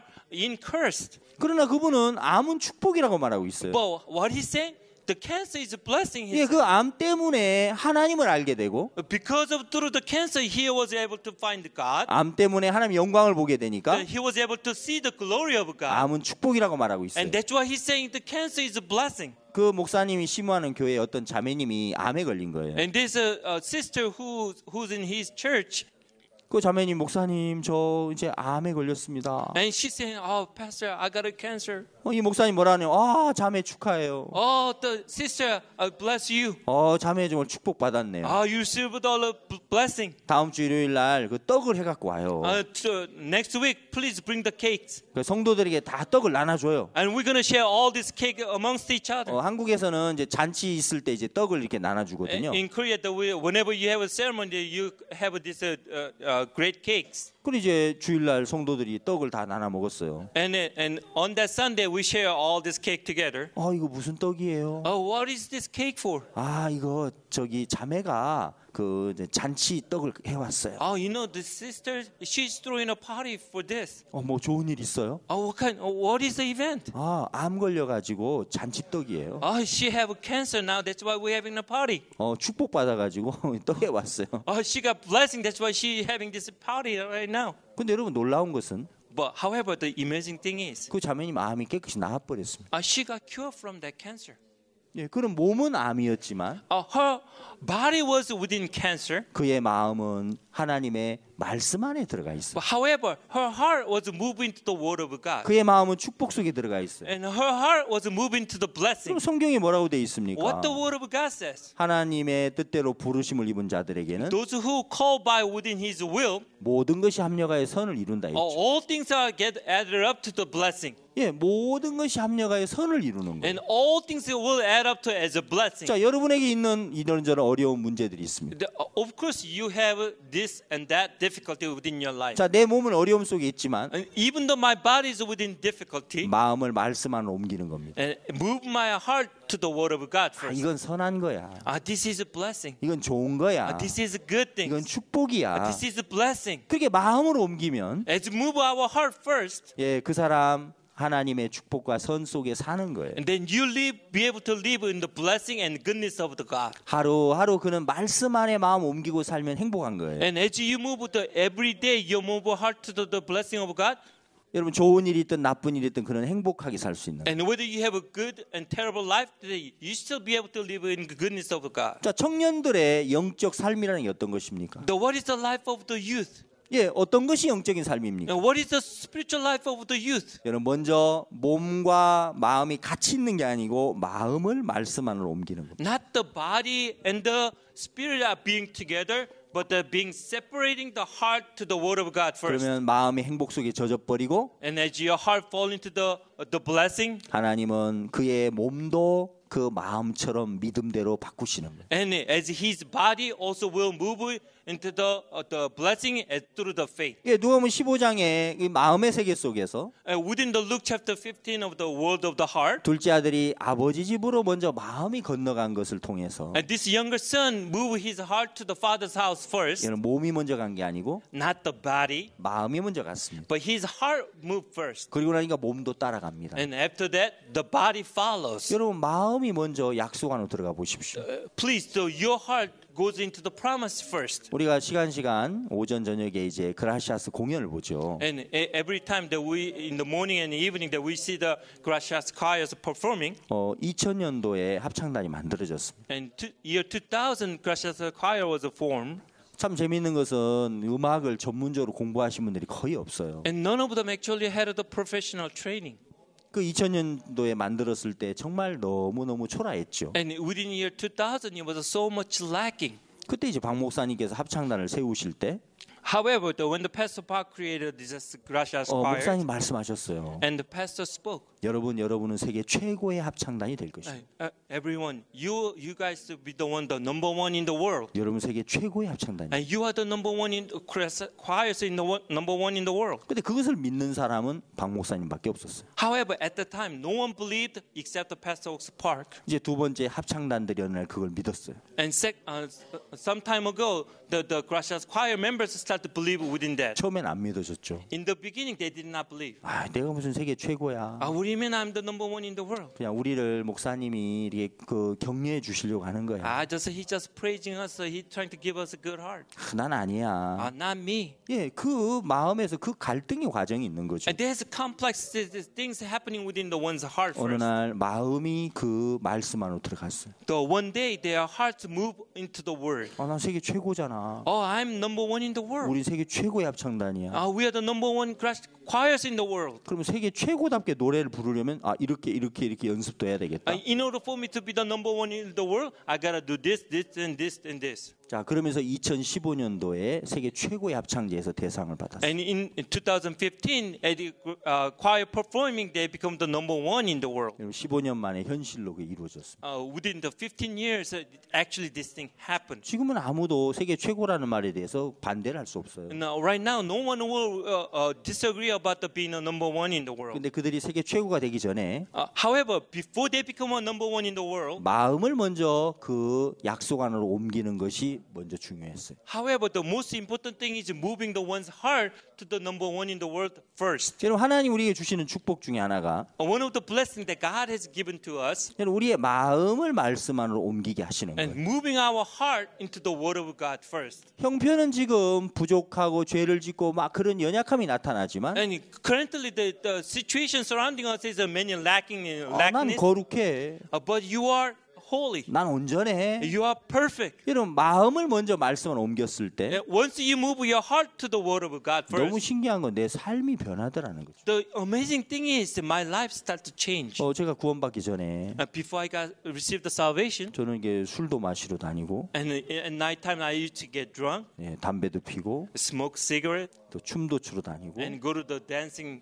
cursed. 그러나 그분은 암은 축복이라고 말하고 있어요. But what he's saying? The cancer is a blessing. 예, 그 암 때문에 하나님을 알게 되고 Because of through the cancer, he was able to find God. 암 때문에 하나님의 영광을 보게 되니까 He was able to see the glory of God. 암은 축복이라고 말하고 있어요. And that's why he's saying the cancer is a blessing. 그 목사님이 심호하는 교회에 어떤 자매님이 암에 걸린 거예요. And there's a sister who's in his church. 그 자매님 목사님 저 이제 암에 걸렸습니다. And she's saying, Pastor, I got a cancer. 이 목사님 뭐라 하네요. 자매 축하해요. The sister, bless you. 자매 정말 축복 받았네요. You received all the blessing. 다음 주 일요일 날 그 떡을 해갖고 와요. Next week, please bring the cakes. 그 성도들에게 다 떡을 나눠줘요. And we're gonna share all this cake amongst each other. 한국에서는 이제 잔치 있을 때 이제 떡을 이렇게 나눠주거든요. In Korea, whenever you have a ceremony, you have this great cakes. 그리고 이제 주일날 성도들이 떡을 다 나눠 먹었어요. And on that Sunday, we share all this cake together. 이거 무슨 떡이에요? Oh, what is this cake for? 이거 저기 자매가 그 이제 잔치 떡을 해왔어요. Oh, you know, the sister, she's throwing a party for this. 뭐 좋은 일 있어요? Oh, what is the event? 암 걸려가지고 잔치떡이에요. Oh, she have cancer now. That's why we're having a party. 축복 받아가지고 떡 해왔어요. Oh, she got blessing. That's why she having this party right now. 근데 여러분 놀라운 것은 But however, the amazing thing is, 그 자매님 암이 깨끗이 나아버렸습니다. she got cured from that cancer. 예, 그럼 몸은 암이었지만 Her body was within cancer. 그의 마음은 하나님의 말씀 안에 들어가 있어요. But however, her heart was moved into the word of God. 그의 마음은 축복 속에 들어가 있어요. And her heart was moved into the blessing. 그럼 성경에 뭐라고 돼 있습니까? What the word of God says. 하나님의 뜻대로 부르심을 입은 자들에게는 Those who call by within his will, 모든 것이 합력하여 선을 이룬다 했죠. all things are get added up to the blessing. 예, 모든 것이 합력하여 선을 이루는 거예요. And all things will add up to as a blessing. 자, 여러분에게 있는 이런저런 어려운 문제들이 있습니다. Of course, you have this and that difficulty within your life. 자, 내 몸은 어려움 속에 있지만 And even though my body is within difficulty, 마음을 말씀 안으로 옮기는 겁니다. and move my heart to the word of God first. 이건 선한 거야. This is a blessing. 이건 좋은 거야. This is a good thing. 이건 축복이야. This is a blessing. 그렇게 마음으로 옮기면 As we move our heart first, 예, 그 사람 하나님의 축복과 선 속에 사는 거예요. and then you be able to live in the blessing and goodness of the God. 하루하루 그는 말씀 안에 마음 옮기고 살면 행복한 거예요. And as you move every day, you move your heart to the blessing of God. 여러분 좋은 일이 있든 나쁜 일이 있든 그는 행복하게 살 수 있는 거예요. And whether you have a good and terrible life today, you still be able to live in the goodness of God. 자, 청년들의 영적 삶이라는 게 어떤 것입니까? What is the life of the youth? 예, 어떤 것이 영적인 삶입니까? And what is the spiritual life of the youth? 여러분 먼저 몸과 마음이 같이 있는 게 아니고 마음을 말씀 안으로 옮기는 겁니다. Not the body and the spirit are being together, but they're being separating the heart to the word of God first. 그러면 마음이 행복 속에 젖어버리고 And as your heart fall into the blessing, 하나님은 그의 몸도 그 마음처럼 믿음대로 바꾸시는 거예요. and as his body also will move into the blessing through the faith. 예, 누가복음 15장의 이 마음의 세계 속에서 Within the Luke chapter 15 of the world of the heart, 둘째 아들이 아버지 집으로 먼저 마음이 건너간 것을 통해서 and this younger son moved his heart to the father's house first, 이는 몸이 먼저 간 게 아니고 not the body, 마음이 먼저 갔습니다. but his heart moved first. 그리고 나니까 몸도 따라갑니다. And after that, the body follows. 여러분 마음이 먼저 약속 안으로 들어가 보십시오. Please, so your heart goes into the promise first. 우리가 시간 오전 저녁에 이제 그라시아스 공연을 보죠. And every time that we, in the morning and evening, that we see the Gracias choirs performing, 2000년도에 합창단이 만들어졌습니다. and year 2000, Gracias choir was formed. 참 재미있는 것은 음악을 전문적으로 공부하신 분들이 거의 없어요. And none of them actually had the professional training. 그 2000년도에 만들었을 때 정말 너무너무 초라했죠. And within year 2000, it was so much lacking. 그때 이제 박 목사님께서 합창단을 세우실 때 However, when the pastor Park created this Gracias choir, 목사님 말씀하셨어요. and the pastor spoke, 여러분은 세계 최고의 합창단이 될 것이다. everyone, you guys to be the number one in the world. 여러분 세계 최고의 합창단이. And you are the number one in choirs in the number one in the world. 근데 그것을 믿는 사람은 박 목사님밖에 없었어요. However, at the time, no one believed except the pastor Oaks Park. 이제 두 번째 합창단들이 어느 날 그걸 믿었어요. And some time ago, the Gracias choir members started to believe within that. 처음엔 안 믿어졌죠. In the beginning, they did not believe. 내가 무슨 세계 최고야. What do you mean I'm the number one in the world? 그냥 우리를 목사님이 이렇게 그 격려해 주시려고 하는 거야. He just praising us. He trying to give us a good heart. 난 아니야. Not me. 예, 그 마음에서 그 갈등의 과정이 있는 거죠. And there's complex things happening within the one's heart 어느 first. 날 마음이 그 말씀 안으로 들어갔어요. The one day their hearts move into the word. 난 세계 최고잖아. I'm number one in the world. 우리 세계 최고의 합창단이야. We are the number one choirs in the world. 그러면 세계 최고답게 노래를 부르려면 이렇게 연습도 해야 되겠다. In order for me to be the number one in the world, I gotta do this, this, and this, and this. 자, 그러면서 2015년도에 세계 최고의 합창제에서 대상을 받았어요. And in 2015, at the choir performing, they become the number one in the world. 15년 만에 현실로 그게 이루어졌습니다. Within the 15 years, actually this thing happened. 지금은 아무도 세계 최고라는 말에 대해서 반대를 할 수 없어요. Now, right now, no one will disagree about the being a number one in the world. 근데 그들이 세계 최고가 되기 전에 However, before they become a number one in the world, 마음을 먼저 그 약속 안으로 옮기는 것이 먼저 중요했어요. however, the most important thing is moving the one's heart to the number one in the world first. 여러분, 하나님 우리에게 주시는 축복 중에 하나가 One of the blessings that God has given to us, 여러분, 우리의 마음을 말씀 안으로 옮기게 하시는 and 거예요. moving our heart into the Word of God first. 형편은 지금 부족하고 죄를 짓고 막 그런 연약함이 나타나지만 And currently, the situation surrounding us is many lacking in 난 lackness. 거룩해. But you are holy. 난 온전해. You are perfect. 여러분, 마음을 먼저 말씀을 옮겼을 때 And once you move your heart to the Word of God 너무 first, 신기한 건 내 삶이 변하더라는 거죠. the amazing thing is that my life starts to change. 제가 구원받기 전에 Before I received the salvation, 저는 이게 술도 마시러 다니고 and at night time I used to get drunk, 담배도 피고 smoke cigarette, 또 춤도 추러 다니고 and go to the dancing.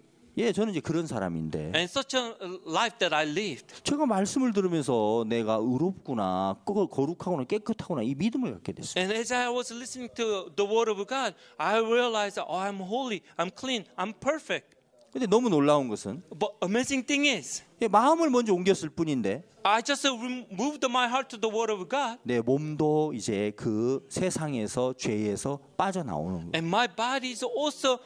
저는 이제 그런 사람인데 And such a life that I lived. 제가 말씀을 들으면서 내가 의롭구나, 거룩하구나, 깨끗하구나 이 믿음을 갖게 됐어요. And as I was listening to the Word of God, I realized that, oh, I'm holy, I'm clean, I'm perfect. 근데 너무 놀라운 것은 But amazing thing is, 마음을 먼저 옮겼을 뿐인데 I just moved my heart to the Word of God, 내 몸도 이제 그 세상에서 죄에서 빠져나오는 거예요. and my body is also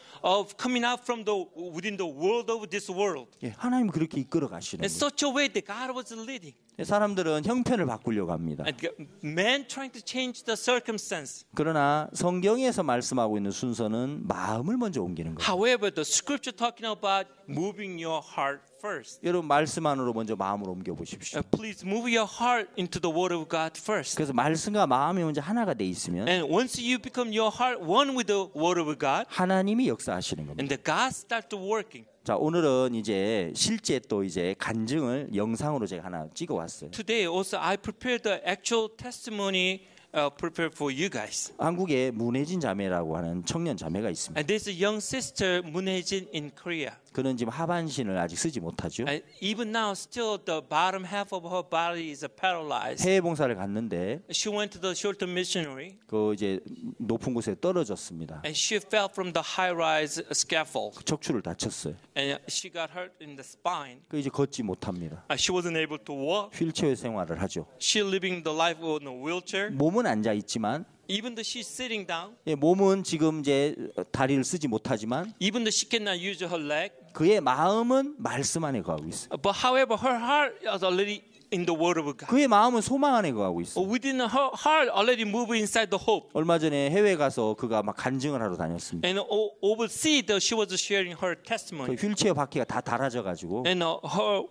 coming out from within the world of this world. 하나님 그렇게 이끌어 가시는 In 거예요. such a way that God was leading. 사람들은 형편을 바꾸려고 합니다. And man trying to change the circumstance. 그러나 성경에서 말씀하고 있는 순서는 마음을 먼저 옮기는 거예요. However, the scripture talking about moving your heart first. 여러분, 말씀 안으로 먼저 마음을 옮겨 보십시오. Please move your heart into the Word of God first. 그래서 말씀과 마음이 먼저 하나가 돼 있으면 And once you become your heart one with the Word of God, 하나님이 역사하시는 겁니다. and the God start working. 자, 오늘은 이제 실제 또 이제 간증을 영상으로 제가 하나 찍어 왔어요. Today also I prepared the actual testimony prepared for you guys. 한국에 문혜진 자매라고 하는 청년 자매가 있습니다. And there's a young sister Moon Hae-jin in Korea. 그는 지금 하반신을 아직 쓰지 못하죠. And even now, still the bottom half of her body is paralyzed. 해외 봉사를 갔는데 She went to the short-term missionary, 그 이제 높은 곳에 떨어졌습니다. and she fell from the high-rise scaffold, 척추를 다쳤어요. and she got hurt in the spine. 그 이제 걷지 못합니다. She wasn't able to walk. 휠체어 생활을 하죠. She living the life in a wheelchair. 몸은 앉아 있지만 Even though she's sitting down, 몸은 지금 이제 다리를 쓰지 못하지만 even though she cannot use her leg, 그의 마음은 말씀 안에 거하고 있어요. but however, her heart is already in the Word of God. 그의 마음은 소망 안에 거하고 있어요. Within her heart, already moving inside the hope. 얼마 전에 해외 가서 그가 막 간증을 하러 다녔습니다. And overseas, she was sharing her 그 testimony. 휠체어 바퀴가 다 닳아져 가지고 And her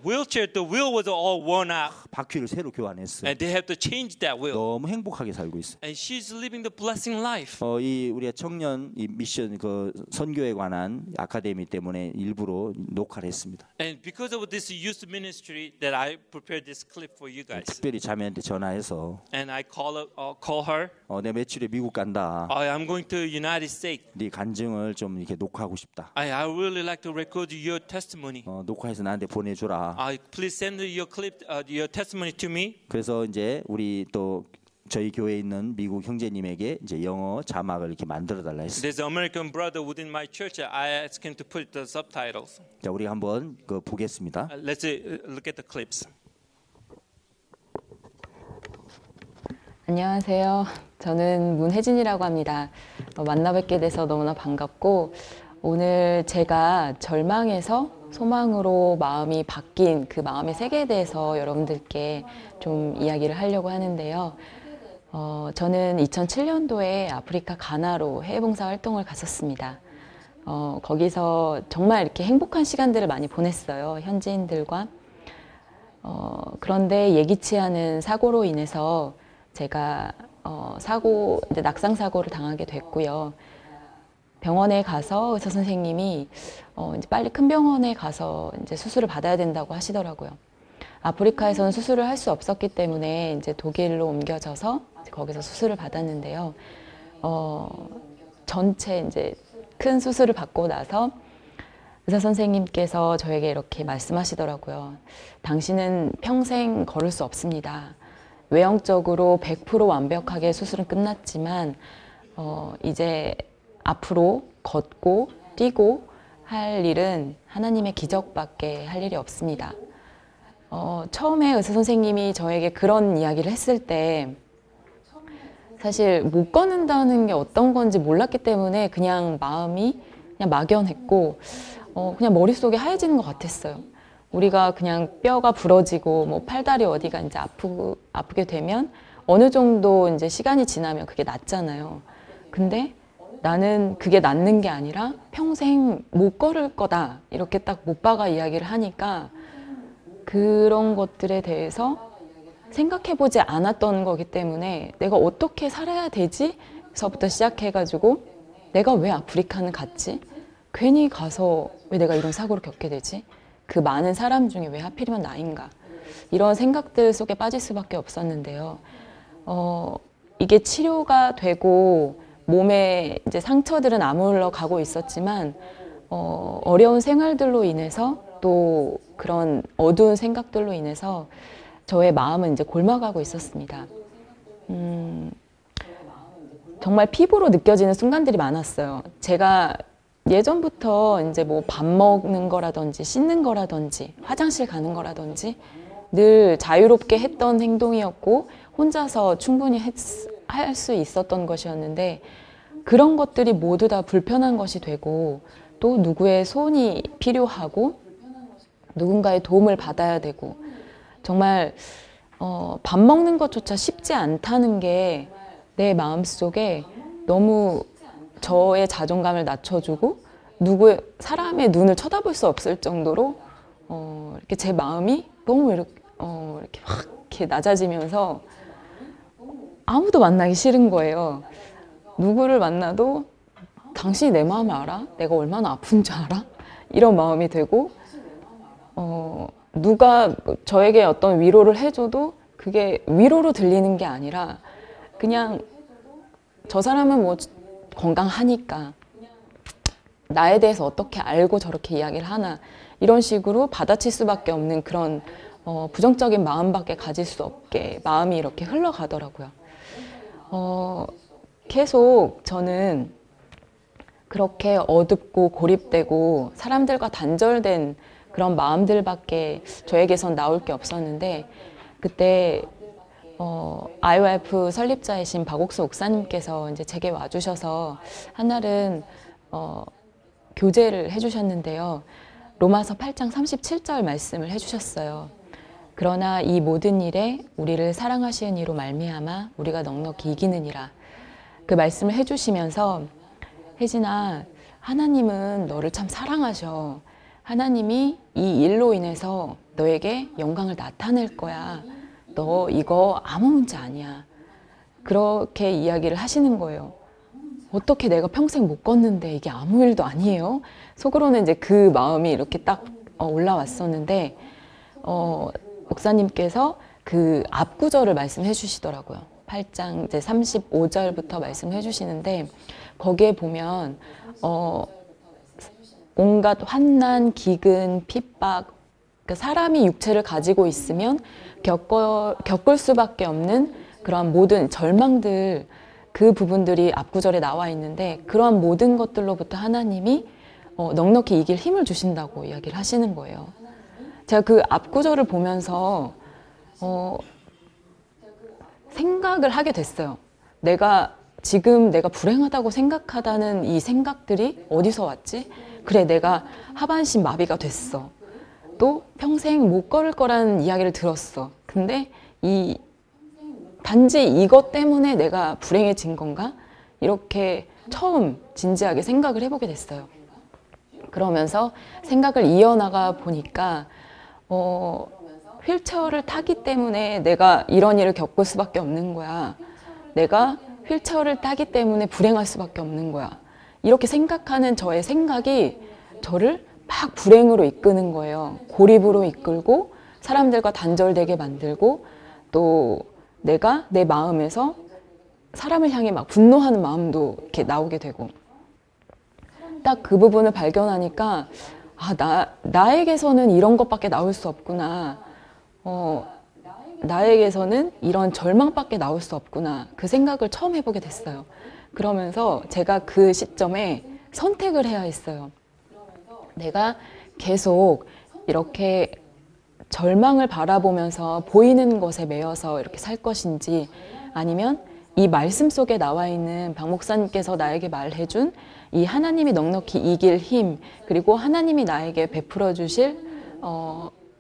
wheelchair, the wheel was all worn out. 바퀴를 새로 교환했어요. And they have to change that wheel. 너무 행복하게 살고 있어요. And she's living the blessing life. 이 우리가 청년 이 미션 그 선교에 관한 아카데미 때문에 일부러 녹화를 했습니다. And because of this youth ministry that I prepared this clip for you guys. 특별히 자매한테 전화해서 And I call her. 내 며칠에 미국 간다. I'm going to United States. 네 간증을 좀 이렇게 녹화하고 싶다. I really like to record your testimony. 녹화해서 나한테 보내줘라. Please send your clip, your testimony to me. 그래서 이제 우리 또 저희 교회에 있는 미국 형제님에게 이제 영어 자막을 이렇게 만들어 달라 했어요. There's an American brother within my church. I asked him to put the subtitles. 자, 우리 한번 그 보겠습니다. Let's look at the clips. 안녕하세요. 저는 문혜진이라고 합니다. 만나 뵙게 돼서 너무나 반갑고 오늘 제가 절망에서 소망으로 마음이 바뀐 그 마음의 세계에 대해서 여러분들께 좀 이야기를 하려고 하는데요. 저는 2007년도에 아프리카 가나로 해외봉사 활동을 갔었습니다. 거기서 정말 이렇게 행복한 시간들을 많이 보냈어요. 현지인들과. 그런데 예기치 않은 사고로 인해서 제가 이제 낙상 사고를 당하게 됐고요. 병원에 가서 의사 선생님이 이제 빨리 큰 병원에 가서 이제 수술을 받아야 된다고 하시더라고요. 아프리카에서는 수술을 할 수 없었기 때문에 이제 독일로 옮겨져서 거기서 수술을 받았는데요. 전체 이제 큰 수술을 받고 나서 의사 선생님께서 저에게 이렇게 말씀하시더라고요. 당신은 평생 걸을 수 없습니다. 외형적으로 100% 완벽하게 수술은 끝났지만 이제 앞으로 걷고 뛰고 할 일은 하나님의 기적밖에 할 일이 없습니다. 처음에 의사 선생님이 저에게 그런 이야기를 했을 때 사실 못 걷는다는 게 어떤 건지 몰랐기 때문에 그냥 마음이 그냥 막연했고 그냥 머릿속이 하얘지는 것 같았어요. 우리가 그냥 뼈가 부러지고 뭐 팔다리 어디가 이제 아프게 되면 어느 정도 이제 시간이 지나면 그게 낫잖아요. 근데 나는 그게 낫는 게 아니라 평생 못 걸을 거다 이렇게 딱 못박아 이야기를 하니까 그런 것들에 대해서 생각해보지 않았던 거기 때문에 내가 어떻게 살아야 되지? 서부터 시작해가지고 내가 왜 아프리카는 갔지? 괜히 가서 왜 내가 이런 사고를 겪게 되지? 그 많은 사람 중에 왜 하필이면 나인가? 이런 생각들 속에 빠질 수밖에 없었는데요. 이게 치료가 되고 몸에 이제 상처들은 아물러 가고 있었지만 어려운 생활들로 인해서 또 그런 어두운 생각들로 인해서 저의 마음은 이제 골마가고 있었습니다. 정말 피부로 느껴지는 순간들이 많았어요. 제가 예전부터 이제 뭐 밥 먹는 거라든지 씻는 거라든지 화장실 가는 거라든지 늘 자유롭게 했던 행동이었고 혼자서 충분히 할 수 있었던 것이었는데 그런 것들이 모두 다 불편한 것이 되고 또 누구의 손이 필요하고 누군가의 도움을 받아야 되고 정말 밥 먹는 것조차 쉽지 않다는 게 내 마음속에 너무 저의 자존감을 낮춰주고 누구의 사람의 눈을 쳐다볼 수 없을 정도로 이렇게 제 마음이 너무 이렇게 확 이렇게 낮아지면서 아무도 만나기 싫은 거예요. 누구를 만나도 당신이 내 마음을 알아? 내가 얼마나 아픈 줄 알아? 이런 마음이 되고 누가 저에게 어떤 위로를 해줘도 그게 위로로 들리는 게 아니라 그냥 저 사람은 뭐 건강하니까 나에 대해서 어떻게 알고 저렇게 이야기를 하나 이런 식으로 받아칠 수밖에 없는 그런 부정적인 마음밖에 가질 수 없게 마음이 이렇게 흘러가더라고요. 계속 저는 그렇게 어둡고 고립되고 사람들과 단절된 그런 마음들밖에 저에게선 나올 게 없었는데 그때 IYF 설립자이신 박옥수 목사님께서 이제 제게 와주셔서 한날은 교제를 해주셨는데요. 로마서 8장 37절 말씀을 해주셨어요. 그러나 이 모든 일에 우리를 사랑하시는 이로 말미암아 우리가 넉넉히 이기느니라. 그 말씀을 해주시면서 혜진아, 하나님은 너를 참 사랑하셔. 하나님이 이 일로 인해서 너에게 영광을 나타낼 거야. 너 이거 아무 문제 아니야. 그렇게 이야기를 하시는 거예요. 어떻게 내가 평생 못 걷는데 이게 아무 일도 아니에요? 속으로는 이제 그 마음이 이렇게 딱 올라왔었는데 목사님께서 그 앞구절을 말씀해 주시더라고요. 8장 이제 35절부터 말씀해 주시는데 거기에 보면 온갖 환난, 기근, 핍박 그 사람이 육체를 가지고 있으면 겪을 수밖에 없는 그런 모든 절망들 그 부분들이 앞구절에 나와 있는데 그러한 모든 것들로부터 하나님이 넉넉히 이길 힘을 주신다고 이야기를 하시는 거예요. 제가 그 앞구절을 보면서 생각을 하게 됐어요. 지금 내가 불행하다고 생각하다는 이 생각들이 어디서 왔지? 그래, 내가 하반신 마비가 됐어. 또 평생 못 걸을 거라는 이야기를 들었어. 근데 단지 이것 때문에 내가 불행해진 건가? 이렇게 처음 진지하게 생각을 해보게 됐어요. 그러면서 생각을 이어나가 보니까 휠체어를 타기 때문에 내가 이런 일을 겪을 수밖에 없는 거야. 내가 휠체어를 타기 때문에 불행할 수밖에 없는 거야. 이렇게 생각하는 저의 생각이 저를 막 불행으로 이끄는 거예요. 고립으로 이끌고 사람들과 단절되게 만들고 또 내가 내 마음에서 사람을 향해 막 분노하는 마음도 이렇게 나오게 되고 딱 그 부분을 발견하니까 나에게서는 이런 것밖에 나올 수 없구나. 나에게서는 이런 절망밖에 나올 수 없구나. 그 생각을 처음 해보게 됐어요. 그러면서 제가 그 시점에 선택을 해야 했어요. 내가 계속 이렇게 절망을 바라보면서 보이는 것에 매여서 이렇게 살 것인지 아니면 이 말씀 속에 나와 있는 박 목사님께서 나에게 말해준 이 하나님이 넉넉히 이길 힘 그리고 하나님이 나에게 베풀어 주실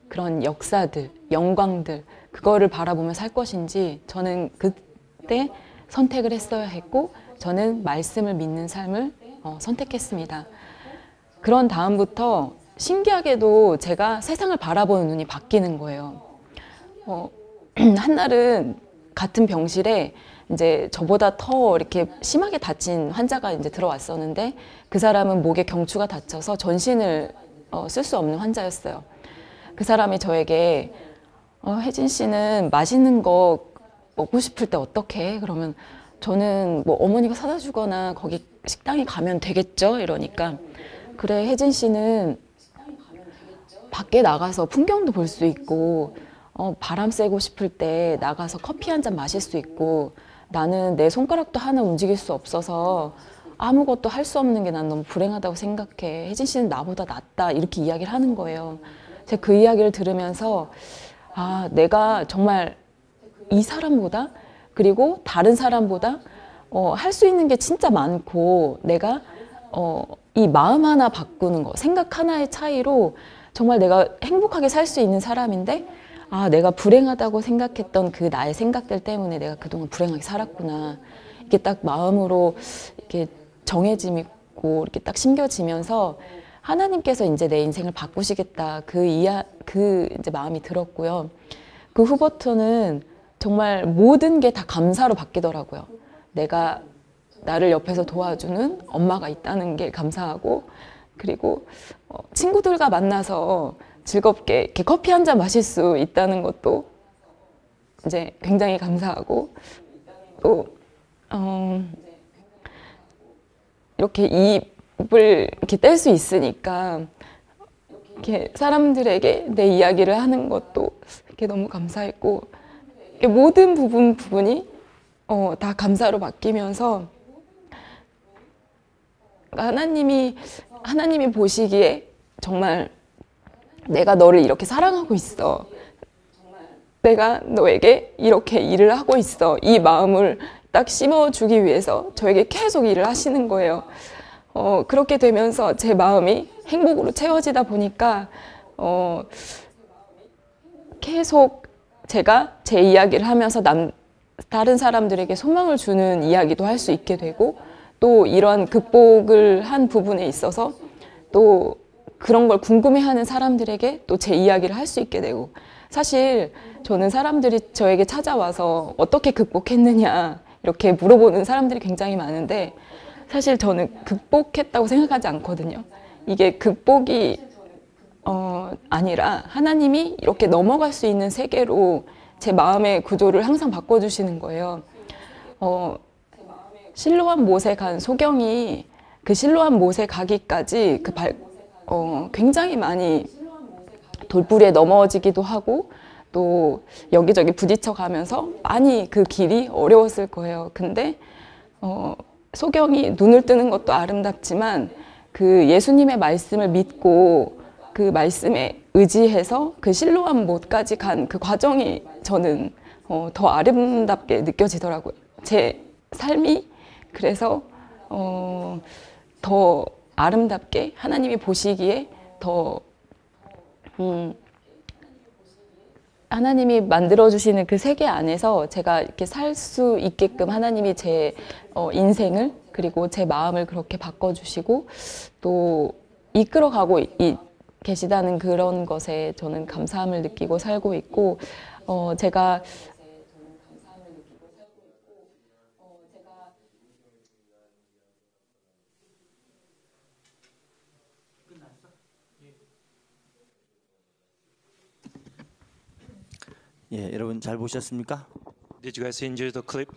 그런 역사들, 영광들 그거를 바라보며 살 것인지 저는 그때 선택을 했어야 했고 저는 말씀을 믿는 삶을 선택했습니다. 그런 다음부터 신기하게도 제가 세상을 바라보는 눈이 바뀌는 거예요. 한날은 같은 병실에 이제 저보다 더 이렇게 심하게 다친 환자가 이제 들어왔었는데 그 사람은 목에 경추가 다쳐서 전신을 쓸 수 없는 환자였어요. 그 사람이 저에게 혜진 씨는 맛있는 거 먹고 싶을 때 어떻게 해? 그러면 저는 뭐 어머니가 사다 주거나 거기 식당에 가면 되겠죠? 이러니까 그래 혜진 씨는 밖에 나가서 풍경도 볼 수 있고 바람 쐬고 싶을 때 나가서 커피 한 잔 마실 수 있고 나는 내 손가락도 하나 움직일 수 없어서 아무것도 할 수 없는 게 난 너무 불행하다고 생각해. 혜진 씨는 나보다 낫다 이렇게 이야기를 하는 거예요. 제가 그 이야기를 들으면서 내가 정말 이 사람보다 그리고 다른 사람보다 할 수 있는 게 진짜 많고 내가 이 마음 하나 바꾸는 거 생각 하나의 차이로 정말 내가 행복하게 살 수 있는 사람인데 내가 불행하다고 생각했던 그 나의 생각들 때문에 내가 그동안 불행하게 살았구나. 이게 딱 마음으로 이렇게 정해지고 이렇게 딱 심겨지면서 하나님께서 이제 내 인생을 바꾸시겠다. 그 이제 마음이 들었고요. 그 후부터는 정말 모든 게 다 감사로 바뀌더라고요. 내가 나를 옆에서 도와주는 엄마가 있다는 게 감사하고 그리고 친구들과 만나서 즐겁게 이렇게 커피 한 잔 마실 수 있다는 것도 이제 굉장히 감사하고 또 이렇게 입을 이렇게 뗄 수 있으니까 이렇게 사람들에게 내 이야기를 하는 것도 이렇게 너무 감사했고 이렇게 모든 부분이 다 감사로 바뀌면서 하나님이 보시기에 정말 내가 너를 이렇게 사랑하고 있어. 내가 너에게 이렇게 일을 하고 있어. 이 마음을 딱 심어주기 위해서 저에게 계속 일을 하시는 거예요. 그렇게 되면서 제 마음이 행복으로 채워지다 보니까 계속 제가 제 이야기를 하면서 다른 사람들에게 소망을 주는 이야기도 할 수 있게 되고 또 이런 극복을 한 부분에 있어서 또 그런 걸 궁금해하는 사람들에게 또 제 이야기를 할 수 있게 되고 사실 저는 사람들이 저에게 찾아와서 어떻게 극복했느냐 이렇게 물어보는 사람들이 굉장히 많은데 사실 저는 극복했다고 생각하지 않거든요. 이게 극복이 아니라 하나님이 이렇게 넘어갈 수 있는 세계로 제 마음의 구조를 항상 바꿔주시는 거예요. 실로암 못에 간 소경이 그 실로암 못에 가기까지 굉장히 많이 돌부리에 넘어지기도 하고 또 여기저기 부딪혀 가면서 많이 그 길이 어려웠을 거예요. 근데 소경이 눈을 뜨는 것도 아름답지만 그 예수님의 말씀을 믿고 그 말씀에 의지해서 그 실로암 못까지 간 그 과정이 저는 더 아름답게 느껴지더라고요. 제 삶이 그래서 더 아름답게 하나님이 보시기에 더 하나님이 만들어주시는 그 세계 안에서 제가 이렇게 살 수 있게끔 하나님이 제 인생을 그리고 제 마음을 그렇게 바꿔주시고 또 이끌어가고 계시다는 그런 것에 저는 감사함을 느끼고 살고 있고 제가 예, 여러분 잘 보셨습니까? Did you guys enjoy the clip?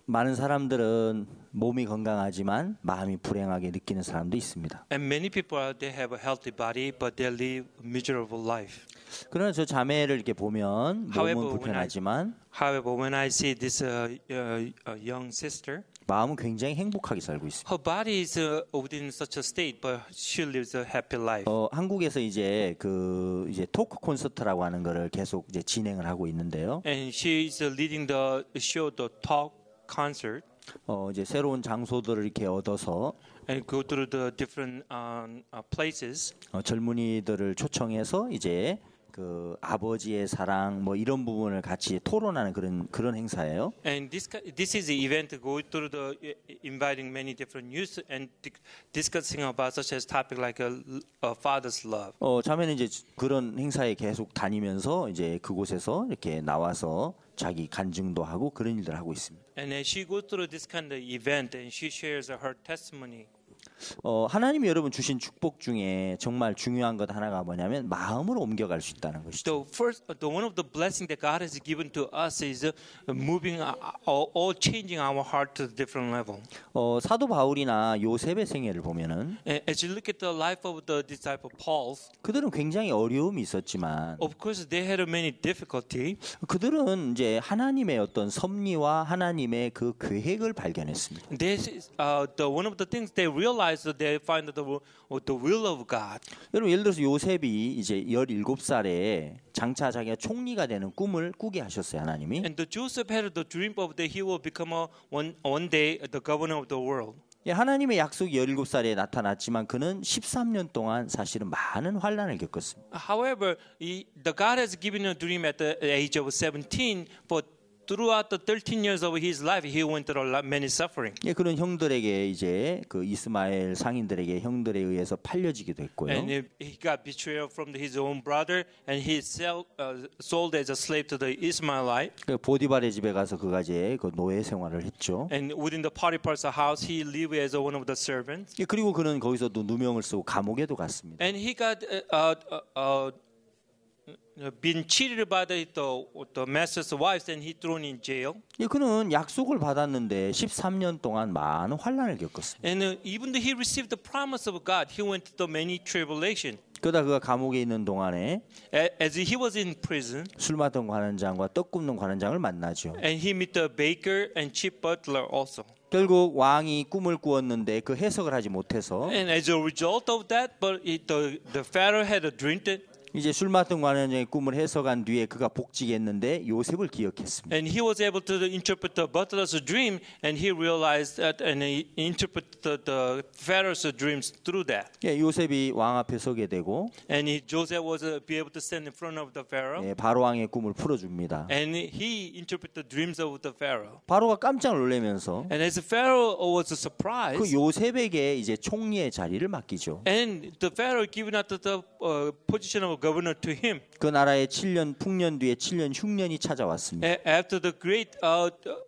많은 사람들은 몸이 건강하지만 마음이 불행하게 느끼는 사람도 있습니다. And many people they have a healthy body, but they live a miserable life. 그러나 저 자매를 이렇게 보면 However, 몸은 불편하지만 However, when I see this young sister, 마음은 굉장히 행복하게 살고 있습니다. her body is within such a state, but she lives a happy life. 한국에서 이제 이제 토크 콘서트라고 하는 거를 계속 이제 진행을 하고 있는데요. And she is leading the show, the talk concert, 이제 새로운 장소들을 이렇게 얻어서 and go through the different places. 젊은이들을 초청해서 이제 그 아버지의 사랑 뭐 이런 부분을 같이 토론하는 그런 행사예요. And this is the event to go through the inviting many different youth and discussing about such as topic like a father's love. 자매는 이제 그런 행사에 계속 다니면서 이제 그곳에서 이렇게 나와서 자기 간증도 하고 그런 일들을 하고 있습니다. And as she goes through this kind of event and she shares her testimony. 하나님이 여러분 주신 축복 중에 정말 중요한 것 하나가 뭐냐면 마음으로 옮겨갈 수 있다는 것이죠. The one of the blessing that God has given to us is moving or changing our heart to a different level. 사도 바울이나 요셉의 생애를 보면은 As you look at the life of the disciple Paul, 그들은 굉장히 어려움이 있었지만 of course they had many difficulty. 그들은 이제 하나님의 어떤 섭리와 하나님의 그 계획을 발견했습니다. This is one of the things they realized that they find the will of God. 여러분 예를 들어서 요셉이 이제 17살에 장차 자기가 총리가 되는 꿈을 꾸게 하셨어요, 하나님이. And Joseph had the dream of that he will become one day the governor of the world. 하나님의 약속이 17살에 나타났지만 그는 13년 동안 사실은 많은 환난을 겪었습니다. However, the God has given a dream at the age of 17, but throughout the 13 years of his life, he went through many suffering. 그런 형들에게 이제 그 이스마엘 상인들에게 형들에 의해서 팔려지기도 했고요. And he got betrayal from his own brother, and he sold as a slave to the Ishmaelite. 그 보디발의 집에 가서 그가 이제 그 노예 생활을 했죠. And within the Potiphar's house, he lived as one of the servants. 그리고 그는 거기서도 누명을 쓰고 감옥에도 갔습니다. And he got been cheated by the master's wives, and he thrown in jail. 그는 약속을 받았는데 13년 동안 많은 환난을 겪었습니다. And even though he received the promise of God, he went through many tribulation. 그러다 그가 감옥에 있는 동안에 as he was in prison, 술 맡던 관원장과 떡 굽는 관원장을 만나죠. and he met the baker and chief butler also. 결국 왕이 꿈을 꾸었는데 그 해석을 하지 못해서 And as a result of that, but the Pharaoh had a dream that. 이제 술 맡은 관원장의 꿈을 해석한 뒤에 그가 복직했는데 요셉을 기억했습니다. And he was able to interpret the butler's dream, and he realized that, and he interpreted the Pharaoh's dreams through that. 요셉이 왕 앞에 서게 되고, and Joseph was be able to stand in front of the Pharaoh. 바로 왕의 꿈을 풀어줍니다. And he interpreted the dreams of the Pharaoh. 바로가 깜짝 놀라면서, and as the Pharaoh was surprised, 그 요셉에게 이제 총리의 자리를 맡기죠. And the Pharaoh given out the position of governor to him. 그 나라의 7년 풍년 뒤에 7년 흉년이 찾아왔습니다. After the great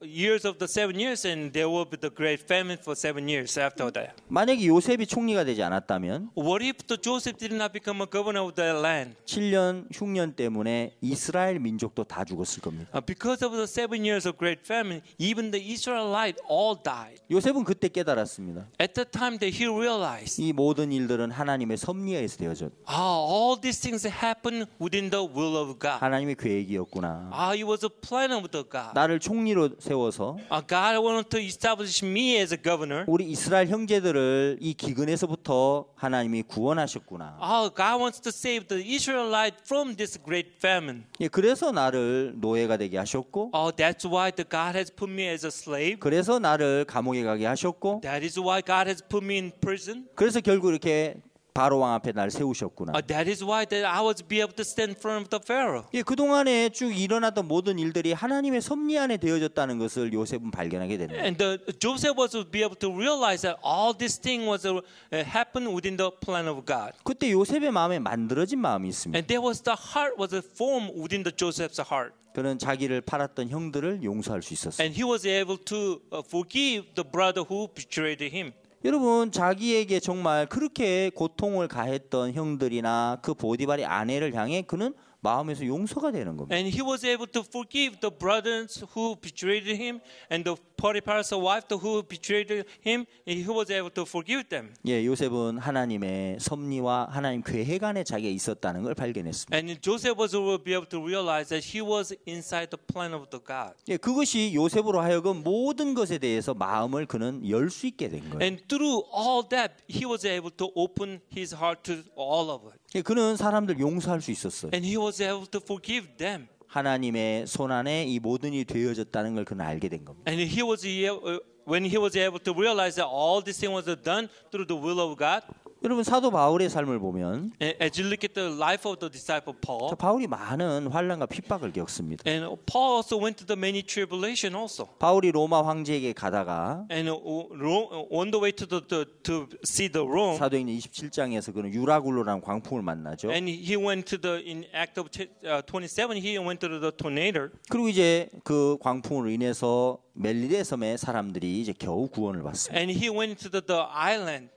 years of the 7 years, and there will be the great famine for 7 years after that. 만약에 요셉이 총리가 되지 않았다면, what if the Joseph did not become a governor of the land? 7년 흉년 때문에 이스라엘 민족도 다 죽었을 겁니다. Because of the 7 years of great famine, even the Israelites all died. 요셉은 그때 깨달았습니다. At that time, that he realized. 이 모든 일들은 하나님의 섭리에 의해서 되어졌. all these things happen within the will of God. 하나님의 계획이었구나. it was a plan of the God. 나를 총리로 세워서 God wanted to establish me as a governor. 우리 이스라엘 형제들을 이 기근에서부터 하나님이 구원하셨구나. God wants to save the Israelites from this great famine. 그래서 나를 노예가 되게 하셨고. That's why the God has put me as a slave. 그래서 나를 감옥에 가게 하셨고. That is why God has put me in prison. 그래서 결국 이렇게 바로 왕 앞에 날 세우셨구나. That is why that I was be able to stand in front of the Pharaoh. 그 동안에 쭉 일어났던 모든 일들이 하나님의 섭리 안에 되어졌다는 것을 요셉은 발견하게 됩니다. And Joseph was be able to realize that all this thing was happened within the plan of God. 그때 요셉의 마음에 만들어진 마음이 있습니다. And there was the heart was formed within the Joseph's heart. 그는 자기를 팔았던 형들을 용서할 수 있었어요. And he was able to forgive the brother who betrayed him. 여러분 자기에게 정말 그렇게 고통을 가했던 형들이나 그 보디발의 아내를 향해 그는 마음에서 용서가 되는 겁니다. And he was able to forgive the brothers who betrayed him and the Potiphar's wife who betrayed him. He was able to forgive them. 예, 요셉은 하나님의 섭리와 하나님 계획 안에 자기가 있었다는 걸 발견했습니다. And Joseph was able to realize that he was inside the plan of the God. 예, 그것이 요셉으로 하여금 모든 것에 대해서 마음을 그는 열 수 있게 된 거예요. And through all that, he was able to open his heart to all of it. 예, 그는 사람들 용서할 수 있었어요. And he was able to forgive them. 하나님의 손 안에 이 모든 일이 되어졌다는 걸 그는 알게 된 겁니다. And he was when he was able to realize that all this thing was done through the will of God. 여러분 사도 바울의 삶을 보면 As you look at the life of the disciple Paul, 바울이 많은 환난과 핍박을 겪습니다. and Paul also went to the many tribulation also. 바울이 로마 황제에게 가다가 And on the way to see the Rome, 사도행전 27장에서 그는 유라굴로라는 광풍을 만나죠. and he went to the in Act of 27. He went to the tornado. 그리고 이제 그 광풍으로 인해서 멜리데 섬의 사람들이 이제 겨우 구원을 받습니다. And he went to the island.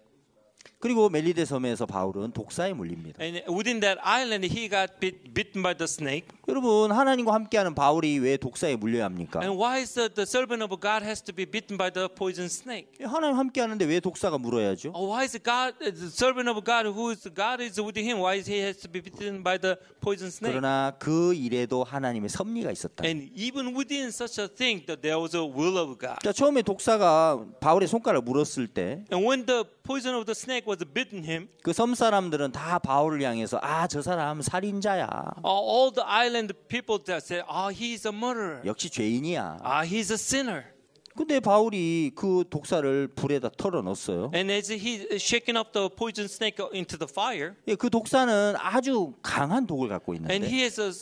그리고 멜리데 섬에서 바울은 독사에 물립니다. And within that island, he got bitten by the snake. 여러분 하나님과 함께하는 바울이 왜 독사에 물려야 합니까? And why is the servant of God has to be bitten by the poison snake? 하나님 함께하는데 왜 독사가 물어야죠? Why is the servant of God who is God is with him? Why is he has to be bitten by the poison snake? 그러나 그 일에도 하나님의 섭리가 있었다. And even within such a thing, that there was a will of God. 자, 처음에 독사가 바울의 손가락을 물었을 때 And when the poison of the snake was bitten him, 그 섬 사람들은 다 바울을 향해서 저 사람 살인자야. all the island people that said, he's a murderer. 역시 죄인이야. He's a sinner. 근데 바울이 그 독사를 불에다 털어 넣었어요. And as he shaking up the poison snake into the fire, 예, 그 독사는 아주 강한 독을 갖고 and 있는데 he has a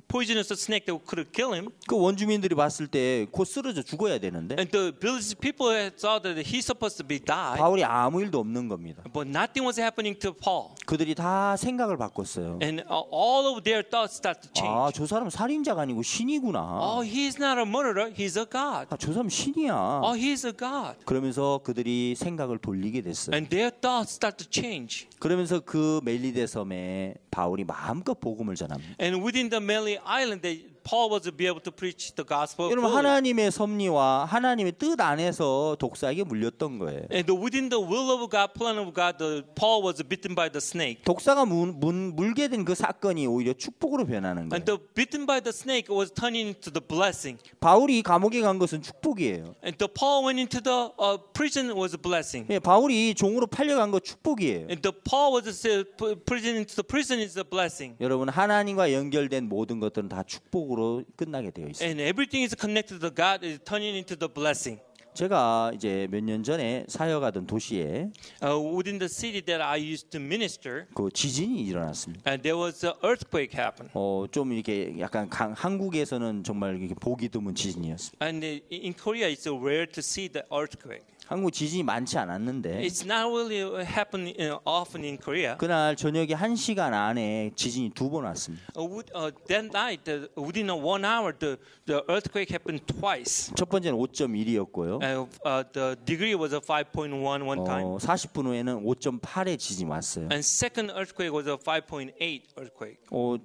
poisonous snake that could kill him. 그 원주민들이 봤을 때 곧 쓰러져 죽어야 되는데 And the village people saw that he's supposed to be died, 바울이 아무 일도 없는 겁니다. but nothing was happening to Paul. 그들이 다 생각을 바꿨어요. And all of their thoughts start to change. 저 사람 살인자가 아니고 신이구나. He's not a murderer, he's a God. 저 사람 신이야. He's a God. 그러면서 그들이 생각을 돌리게 됐어요. And their thoughts start to change. 그러면서 그 멜리데 섬에 바울이 마음껏 복음을 전합니다. And within the Meli Island, Paul was to be able to preach the gospel. 여러분 fully. 하나님의 섭리와 하나님의 뜻 안에서 독사에게 물렸던 거예요. And within the will of God, plan of God, Paul was bitten by the snake. 독사가 물게 된 그 사건이 오히려 축복으로 변하는 거예요. And the bitten by the snake was turning into the blessing. 바울이 감옥에 간 것은 축복이에요. And the Paul went into the prison was a blessing. 예, 바울이 종으로 팔려간 거 축복이에요. And the Paul was prison into the prison is a blessing. 여러분 하나님과 연결된 모든 것들은 다 축복으로 끝나게 되어 있어요. And everything is connected to God is turning into the blessing. 제가 이제 몇 년 전에 사역하던 도시에 Within the city that I used to minister, 그 지진이 일어났습니다. and there was an earthquake happen. 좀 이렇게 약간 한국에서는 정말 이렇게 보기 드문 지진이었습니다. And in Korea, it's rare to see the earthquake. 한국 지진이 많지 않았는데 It's not really happening often in Korea. 그날 저녁에 1시간 안에 지진이 2번 왔습니다. That night, within 1 hour, the earthquake happened twice. 첫 번째는 5.1이었고요. The degree was a 5.1 one time. 40분 후에는 5.8의 지진이 왔어요. And second earthquake was a 5.8 earthquake.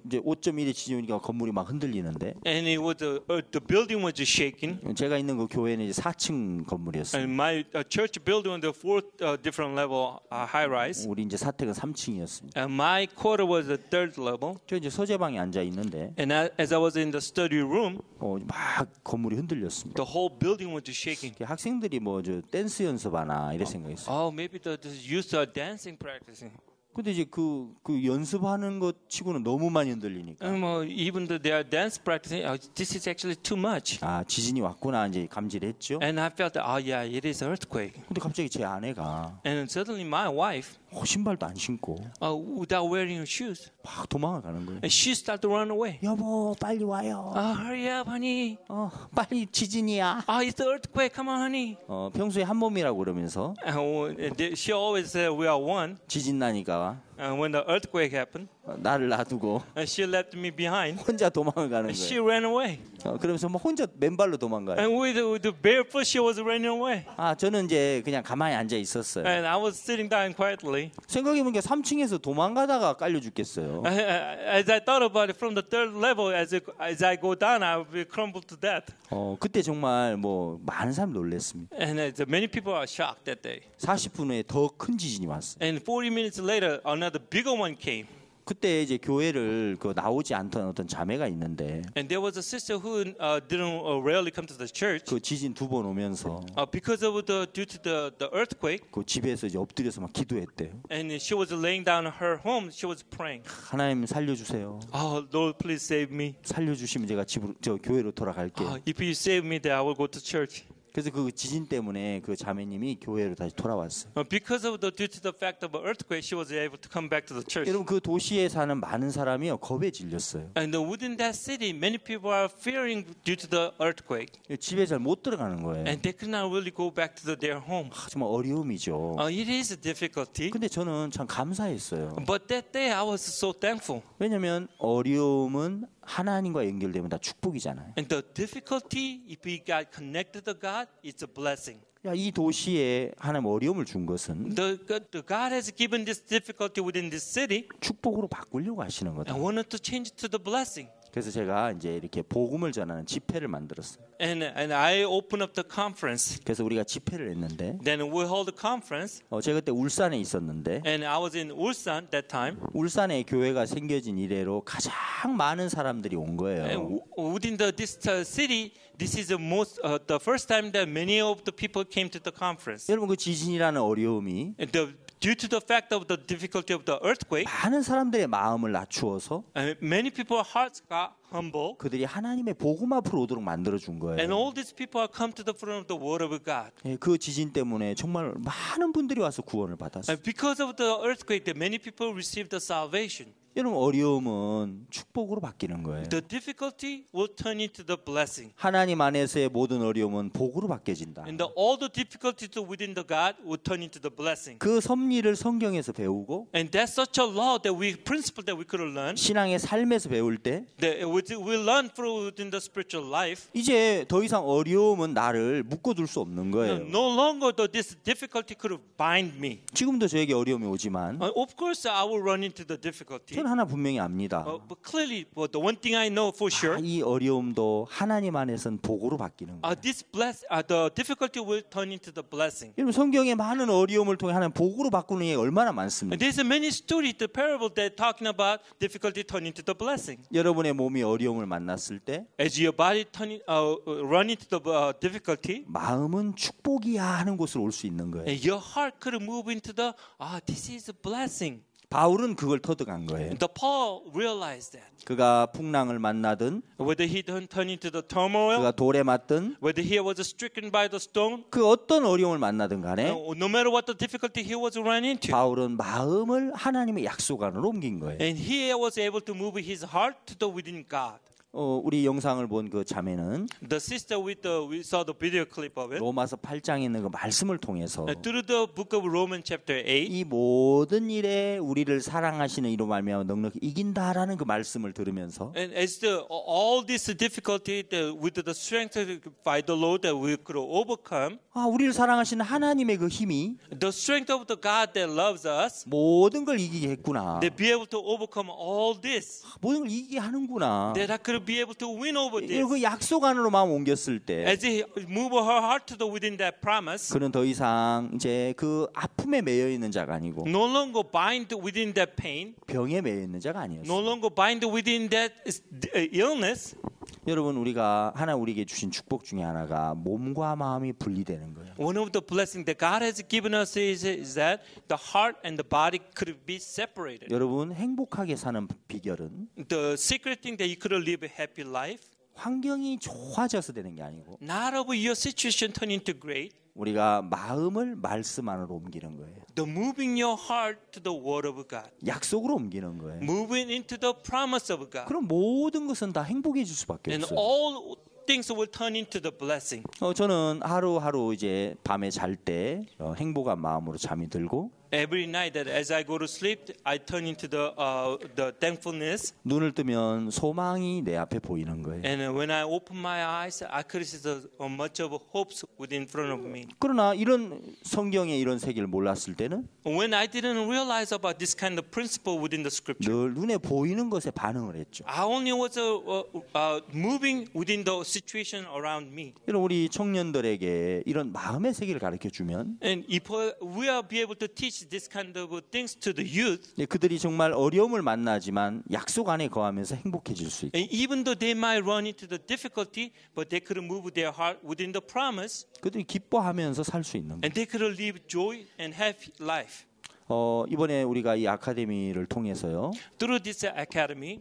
이제 5.1의 지진이 오니까 건물이 막 흔들리는데 And it was the building was shaking. 제가 있는 그 교회는 이제 4층 건물이었어요. And my church building on the fourth different level high rise. 우리 이제 사택은 3층이었습니다. And my quarter was the third level. 저 이제 서재방에 앉아 있는데 And as I was in the study room, 막 건물이 흔들렸습니다. the whole building was shaking. 학생들이 뭐 저 댄스 연습하나 이래 생각했어요. Maybe the youth are dancing practicing. 근데 이제 그 연습하는 것 치고는 너무 많이 흔들리니까. Even though they are dance practicing, this is actually too much. 지진이 왔구나 이제 감지를 했죠. And I felt that, yeah, it is earthquake. 근데 갑자기 제 아내가 And suddenly my wife, 신발도 안 신고 without wearing her shoes, 막 도망을 가는 거예요. and she started to run away. 여보 빨리 와요. Hurry up, honey. 빨리 지진이야. It's the earthquake. Come on, honey. 평소에 한 몸이라고 그러면서 She always said we are one. 지진 나니까 when the earthquake happened, 나를 놔두고 she left me behind. 혼자 도망을 가는 She 거예요. ran away. 그러면서 막 혼자 맨발로 도망가요. And with the barefoot, she was running away. 저는 이제 그냥 가만히 앉아 있었어요. And I was sitting down quietly. 생각해보니까 3층에서 도망가다가 깔려 죽겠어요. As I thought about it, from the third level, as I go down, I will crumble to death. 그때 정말 뭐 많은 사람 놀랐습니다. And many people are shocked that day. 40분 후에 더 큰 지진이 왔어요. And 40 minutes later, another bigger one came. 그때 이제 교회를 나오지 않던 어떤 자매가 있는데 And there was a sister who didn't rarely come to the church. 그 지진 2번 오면서 Because of due to the earthquake. 그 집에서 이제 엎드려서 막 기도했대요. And she was laying down in her home. She was praying. 하나님 살려주세요. Oh Lord, please save me. 살려주시면 제가 교회로 돌아갈게요. If you save me, then I will go to church. 그래서 그 지진 때문에 그 자매님이 교회로 다시 돌아왔어요. Because of due to the fact of an earthquake, she was able to come back to the church. 여러분 그 도시에 사는 많은 사람이요 겁에 질렸어요. And within that city, many people are fearing due to the earthquake. 집에 잘 못 들어가는 거예요. And they could not really go back to their home. 정말 어려움이죠. It is a difficulty. 근데 저는 참 감사했어요. But that day, I was so thankful. 왜냐하면 어려움은 하나님과 연결되면 다 축복이잖아요. And the difficulty, if we got connected to God, it's a blessing. 이 도시에 하나님 어려움을 준 것은 The God has given this difficulty within this city 축복으로 바꾸려고 하시는 거다. and wanted to change it to the blessing. 그래서 제가 이제 이렇게 복음을 전하는 집회를 만들었어요. And I opened up the conference. 그래서 우리가 집회를 했는데 Then we held a conference. 제가 그때 울산에 있었는데 And I was in Ulsan that time. 울산에 교회가 생겨진 이래로 가장 많은 사람들이 온 거예요. And within this city, this is the first time that many of the people came to the conference. 여러분 그 지진이라는 어려움이 Due to the fact of the difficulty of the earthquake, 많은 사람들의 마음을 낮추어서 many people's hearts got humble. 그들이 하나님의 복음 앞으로 오도록 만들어 준 거예요. And all these people have come to the front of the word of God. 그 지진 때문에 정말 많은 분들이 와서 구원을 받았어요. And because of the earthquake, that many people received the salvation. 여러분 어려움은 축복으로 바뀌는 거예요. The difficulty will turn into the blessing. 하나님 안에서의 모든 어려움은 복으로 바뀌어진다. And all the difficulties within the God will turn into the blessing. 그 섭리를 성경에서 배우고 And that's such a law that principle that we could learn. 신앙의 삶에서 배울 때 That we learn through within the spiritual life. 이제 더 이상 어려움은 나를 묶어둘 수 없는 거예요. No longer this difficulty could bind me. 지금도 저에게 어려움이 오지만 Of course, I will run into the difficulty. 저는 하나 분명히 압니다. But clearly, the one thing I know for sure, 이 어려움도 하나님 안에서는 복으로 바뀌는 거예요. the difficulty will turn into the blessing. 여러분 성경의 많은 어려움을 통해 하나님 복으로 바꾸는 얘기가 얼마나 많습니까? And there's many stories, the parable that talking about difficulty turning into the blessing. 여러분의 몸이 어려움을 만났을 때 As your body run into the difficulty, 마음은 축복이야 하는 곳으로 올 수 있는 거예요. and your heart could move into the this is a blessing. 바울은 그걸 터득한 거예요. The Paul realized that. 그가 풍랑을 만나든 Whether he turned into the turmoil, 그가 돌에 맞든 whether he was stricken by the stone, 그 어떤 어려움을 만나든 간에 no matter what the difficulty he was running into, 바울은 마음을 하나님의 약속 안으로 옮긴 거예요. and he was able to move his heart to the within God. 우리 영상을 본 그 자매는 The sister we saw the video clip of it. 로마서 8장에 있는 그 말씀을 통해서 Through the book of Romans chapter 8, 이 모든 일에 우리를 사랑하시는 이로 말미암아 넉넉히 이긴다라는 그 말씀을 들으면서 and as all this difficulty with the strength by the Lord that we could overcome, 우리를 사랑하시는 하나님의 그 힘이 the strength of the God that loves us, 모든 걸 이기게 했구나. they be able to overcome all this. 모든 걸 이기게 하는구나. That I could be able to win over this. 그 약속 안으로 마음 옮겼을 때 As he move her heart to the within that promise, 그는 더 이상 이제 그 아픔에 매여 있는 자가 아니고 no longer bind within that pain, 병에 매여 있는 자가 no 아니었어요. longer bind within that illness. 여러분 우리가 하나 우리에게 주신 축복 중에 하나가 몸과 마음이 분리되는 거예요. One of the blessings that God has given us is that the heart and the body could be separated. 여러분 행복하게 사는 비결은 The secret thing that you could live a happy life, 환경이 좋아져서 되는 게 아니고 not of your situation turn into great, 우리가 마음을 말씀 안으로 옮기는 거예요. the moving your heart to the word of God, 약속으로 옮기는 거예요. moving into the promise of God, 그럼 모든 것은 다 행복해질 수밖에 and 없어요. all things will turn into the blessing. 저는 하루하루 이제 밤에 잘 때 행복한 마음으로 잠이 들고 every night that as I go to sleep, I turn into the thankfulness. 눈을 뜨면 소망이 내 앞에 보이는 거예요. And when I open my eyes, I could see the much of hopes within front of me. 그러나 이런 성경의 이런 세계를 몰랐을 때는 When I didn't realize about this kind of principle within the scripture, 늘 눈에 보이는 것에 반응을 했죠. I only was moving within the situation around me. 이런 우리 청년들에게 이런 마음의 세계를 가르쳐 주면 And if we are be able to teach this kind of things to the youth, 그들이 정말 어려움을 만나지만 약속 안에 거하면서 행복해질 수 있고 and even though they might run into the difficulty, but they could move their heart within the promise, 그들이 기뻐하면서 살 수 있는 거예요. and they could live joy and happy life. 이번에 우리가 이 아카데미를 통해서요. Through this academy,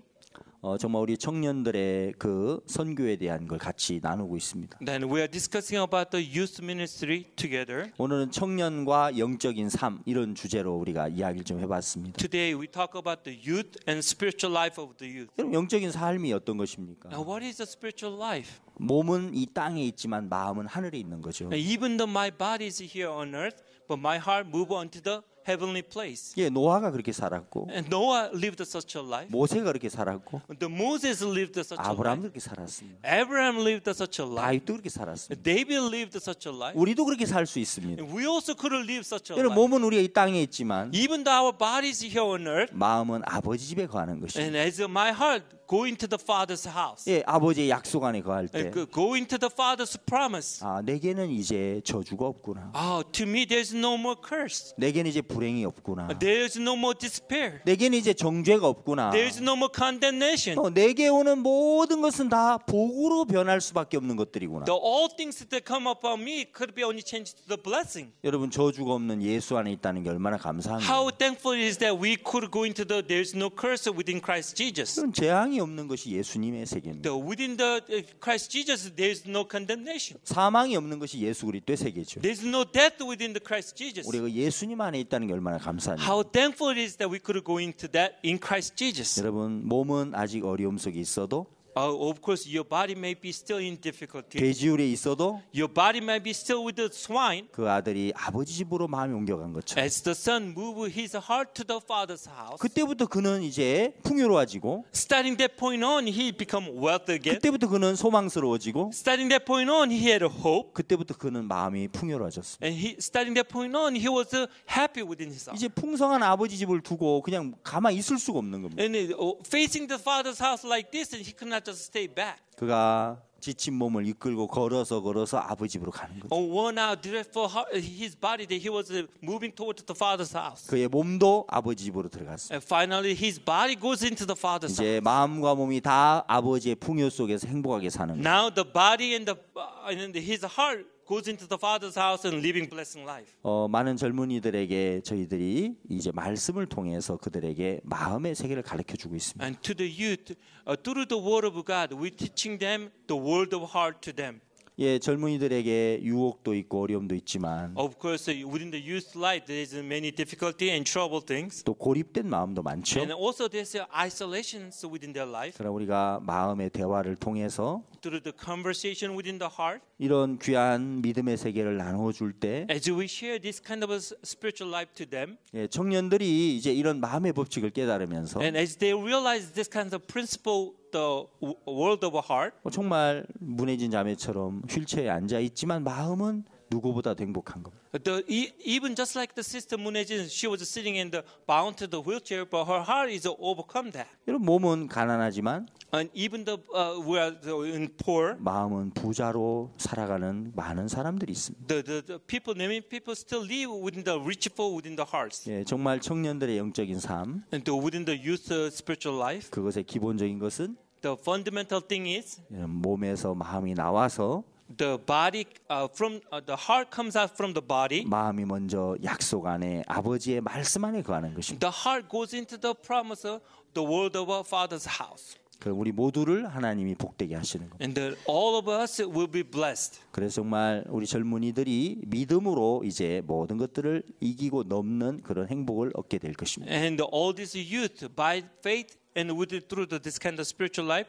정말 우리 청년들의 그 선교에 대한 걸 같이 나누고 있습니다. then we are discussing about the youth ministry together. 오늘은 청년과 영적인 삶 이런 주제로 우리가 이야기를 좀 해봤습니다. Today we talk about the youth and spiritual life of the youth. 여러분 영적인 삶이 어떤 것입니까? Now, what is a spiritual life? 몸은 이 땅에 있지만 마음은 하늘에 있는 거죠. Now, even though my body is here on earth, but my heart move on to the heavenly place. 예, 노아가 그렇게 살았고, And Noah lived such a life. 모세가 그렇게 살았고, The Moses lived such a 아브라함도 life. 그렇게 살았습니다. Abraham lived such a life. 다윗도 그렇게 살았습니다. David lived such a life. 우리도 그렇게 살 수 있습니다. And we also could live such a 여러분 life. 몸은 우리가 이 땅에 있지만 Even though our body is here on earth, 마음은 아버지 집에 거하는 것입니다. and as my heart go into the Father's house, 예, 아버지의 약속 안에 거할 때, and go into the Father's promise. 내게는 이제 저주가 없구나. To me, there's no more curse. 내게는 이제 불행이 없구나. There's no more despair. 내게는 이제 정죄가 없구나. There's no more condemnation. 내게 오는 모든 것은 다 복으로 변할 수밖에 없는 것들이구나. All things that come upon me could be only changed to the blessing. 여러분 저주가 없는 예수 안에 있다는 게 얼마나 감사한가요? How thankful it is that we could go into the there's no curse within Christ Jesus. 그런 재앙이 없는 것이 예수님의 세계입니다. Within the Christ Jesus, there's no condemnation. 사망이 없는 것이 예수 그리스도의 세계죠. There's no death within the Christ Jesus. 우리가 예수님 안에 있다는 게 얼마나 감사합니다. How thankful it is that we could go into that in Christ Jesus. 여러분 몸은 아직 어려움 속에 있어도 Of course, your body may be still in difficulty. 돼지울에 있어도 Your body may be still with the swine. 그 아들이 아버지 집으로 마음이 옮겨간 것처럼 As the son moved his heart to the father's house, 그때부터 그는 이제 풍요로워지고 starting that point on, he become wealthy again. 그때부터 그는 소망스러워지고 Starting that point on, he had a hope. 그때부터 그는 마음이 풍요로워졌습니다. And starting that point on, he was happy within his heart. 이제 풍성한 아버지 집을 두고 그냥 가만히 있을 수가 없는 겁니다. And facing the father's house like this, and he could not just stay back. 그가 지친 몸을 이끌고 걸어서 아버지 집으로 가는 거죠. Worn out, for his body, that he was moving towards the father's house. 그의 몸도 아버지 집으로 들어갔어요. And finally, his body goes into the father's house. 이제 마음과 몸이 다 아버지의 풍요 속에서 행복하게 사는 거예요. Now the body and his heart goes into the father's house and living blessing life. 많은 젊은이들에게 저희들이 이제 말씀을 통해서 그들에게 마음의 세계를 가르쳐 주고 있습니다. And to the youth, through the word of God, we're teaching them the word of heart to them. 예, 젊은이들에게 유혹도 있고 어려움도 있지만 Of course, within the youth life, there is many difficulty and trouble things. 또 고립된 마음도 많죠. And also there's isolations within their life. 그러나 우리가 마음의 대화를 통해서 Through the conversation within the heart, 이런 귀한 믿음의 세계를 나눠줄 때 as we share this kind of a spiritual life to them, 예, 청년들이 이제 이런 마음의 법칙을 깨달으면서 and as they realize this kind of principle, the world of a heart, 정말 문혜진 자매처럼 휠체어에 앉아 있지만 마음은 누구보다도 행복한 겁니다. even just like the sister Munejin, she was sitting in the bound to the wheelchair, but her heart is overcome that. 여러분 몸은 가난하지만 And even though we are in poor, 마음은 부자로 살아가는 많은 사람들이 있습니다. the people, many people still live within the richful within the hearts. 예, 정말 청년들의 영적인 삶, And within the youth spiritual life, 그것의 기본적인 것은 the fundamental thing is 몸에서 마음이 나와서 the body from the heart comes out from the body. 마음이 먼저 약속 안에 아버지의 말씀 안에 거하는 것입니다. The heart goes into the promise of the word of our Father's house. 그럼 우리 모두를 하나님이 복되게 하시는 겁니다. And all of us will be blessed. 그래서 정말 우리 젊은이들이 믿음으로 이제 모든 것들을 이기고 넘는 그런 행복을 얻게 될 것입니다. And all these youth, by faith, And through this kind of spiritual life,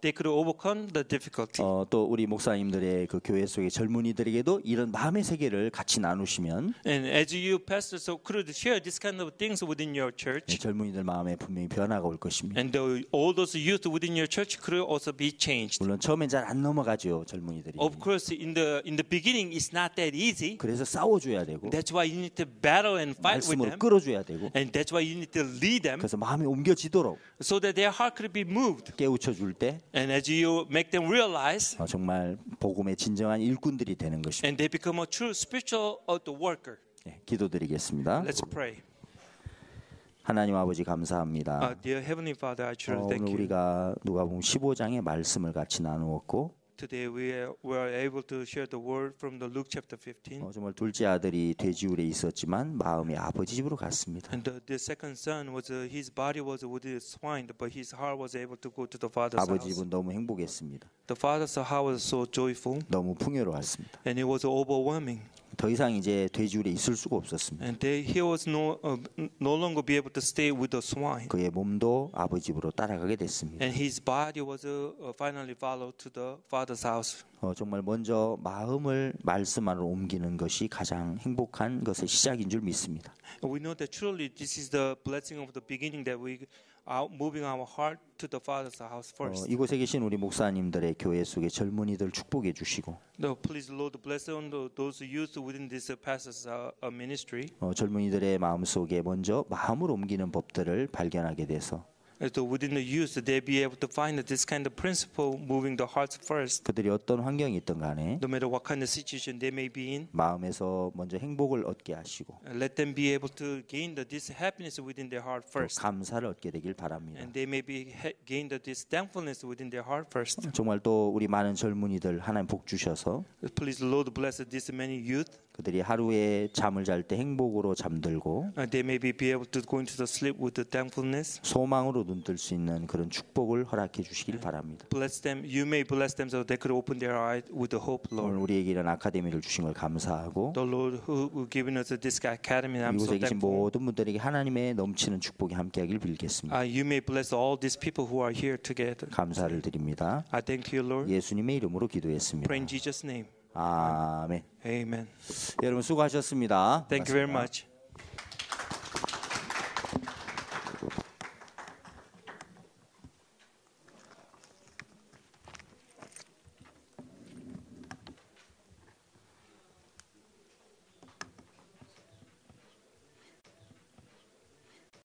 they could overcome the difficulty. 또 우리 목사님들의 그 교회 속의 젊은이들에게도 이런 마음의 세계를 같이 나누시면 And as you pastors could share this kind of things within your church, 젊은이들 마음에 분명히 변화가 올 것입니다. and all those youth within your church could also be changed. 물론 처음엔 잘 안 넘어가죠, 젊은이들이. Of course, in the beginning, it's not that easy. 그래서 싸워줘야 되고 That's why you need to battle and fight with 말씀으로 them, 끌어줘야 되고 and that's why you need to lead them, 그래서 마음이 옮겨지도록 so that their heart could be moved. 깨우쳐 줄 때 And as you make them realize, 정말 복음의 진정한 일꾼들이 되는 것입니다. and they become a true spiritual worker. 기도드리겠습니다. Let's pray. 하나님 아버지 감사합니다. Dear Heavenly Father, I truly 오늘 thank you. 우리가 누가복음 15장의 말씀을 같이 나누었고 Today we were able to share the word from the Luke chapter 15. 정말 둘째 아들이 돼지굴에 있었지만 마음이 아버지 집으로 갔습니다. And the second son was his body was with the swine, but his heart was able to go to the father's 아버지 house. 집은 너무 행복했습니다. The father's house was so joyful, 너무 풍요로웠습니다. and it was overwhelming. 더 이상 이제 돼지굴에 있을 수가 없었습니다. And he was no longer be able to stay with the swine. 그의 몸도 아버지 집으로 따라가게 됐습니다. And his body was finally followed to the father's house. 정말 먼저 마음을 말씀 안으로 옮기는 것이 가장 행복한 것의 시작인 줄 믿습니다. We know that truly this is the blessing of the beginning, that we are moving our heart to the Father's house first. 이곳에 계신 우리 목사님들의 교회 속에 젊은이들 축복해 주시고 Please, Lord, bless on those youth within this pastor's ministry. 젊은이들의 마음 속에 먼저 마음을 옮기는 법들을 발견하게 돼서 So within the youth, they be able to find this kind of principle, moving the hearts first. 그들이 어떤 환경이 있든 간에 No matter what kind of situation they may be in, 마음에서 먼저 행복을 얻게 하시고 let them be able to gain this happiness within their heart 또 first. 감사를 얻게 되길 바랍니다. And they may be gain this thankfulness within their heart first. 정말 또 우리 많은 젊은이들 하나님 복 주셔서 Please, Lord, bless this many youth. 그들이 하루에 잠을 잘 때 행복으로 잠들고 They may be able to go into the sleep with the thankfulness. 소망으로 눈뜰 수 있는 그런 축복을 허락해 주시길 바랍니다. Bless them. You may bless them so they could open their eyes with the hope, 오늘 Lord. 우리에게 이런 아카데미를 주신 걸 감사하고 The Lord who given us this academy, I'm so 이곳에 계신 thankful. 모든 분들에게 하나님의 넘치는 축복이 함께하길 빌겠습니다. You may bless all these people who are here together. 감사를 드립니다. I thank you, Lord. 예수님의 이름으로 기도했습니다. Pray in Jesus' name. 아멘. Amen. 여러분 수고하셨습니다. Thank you very much.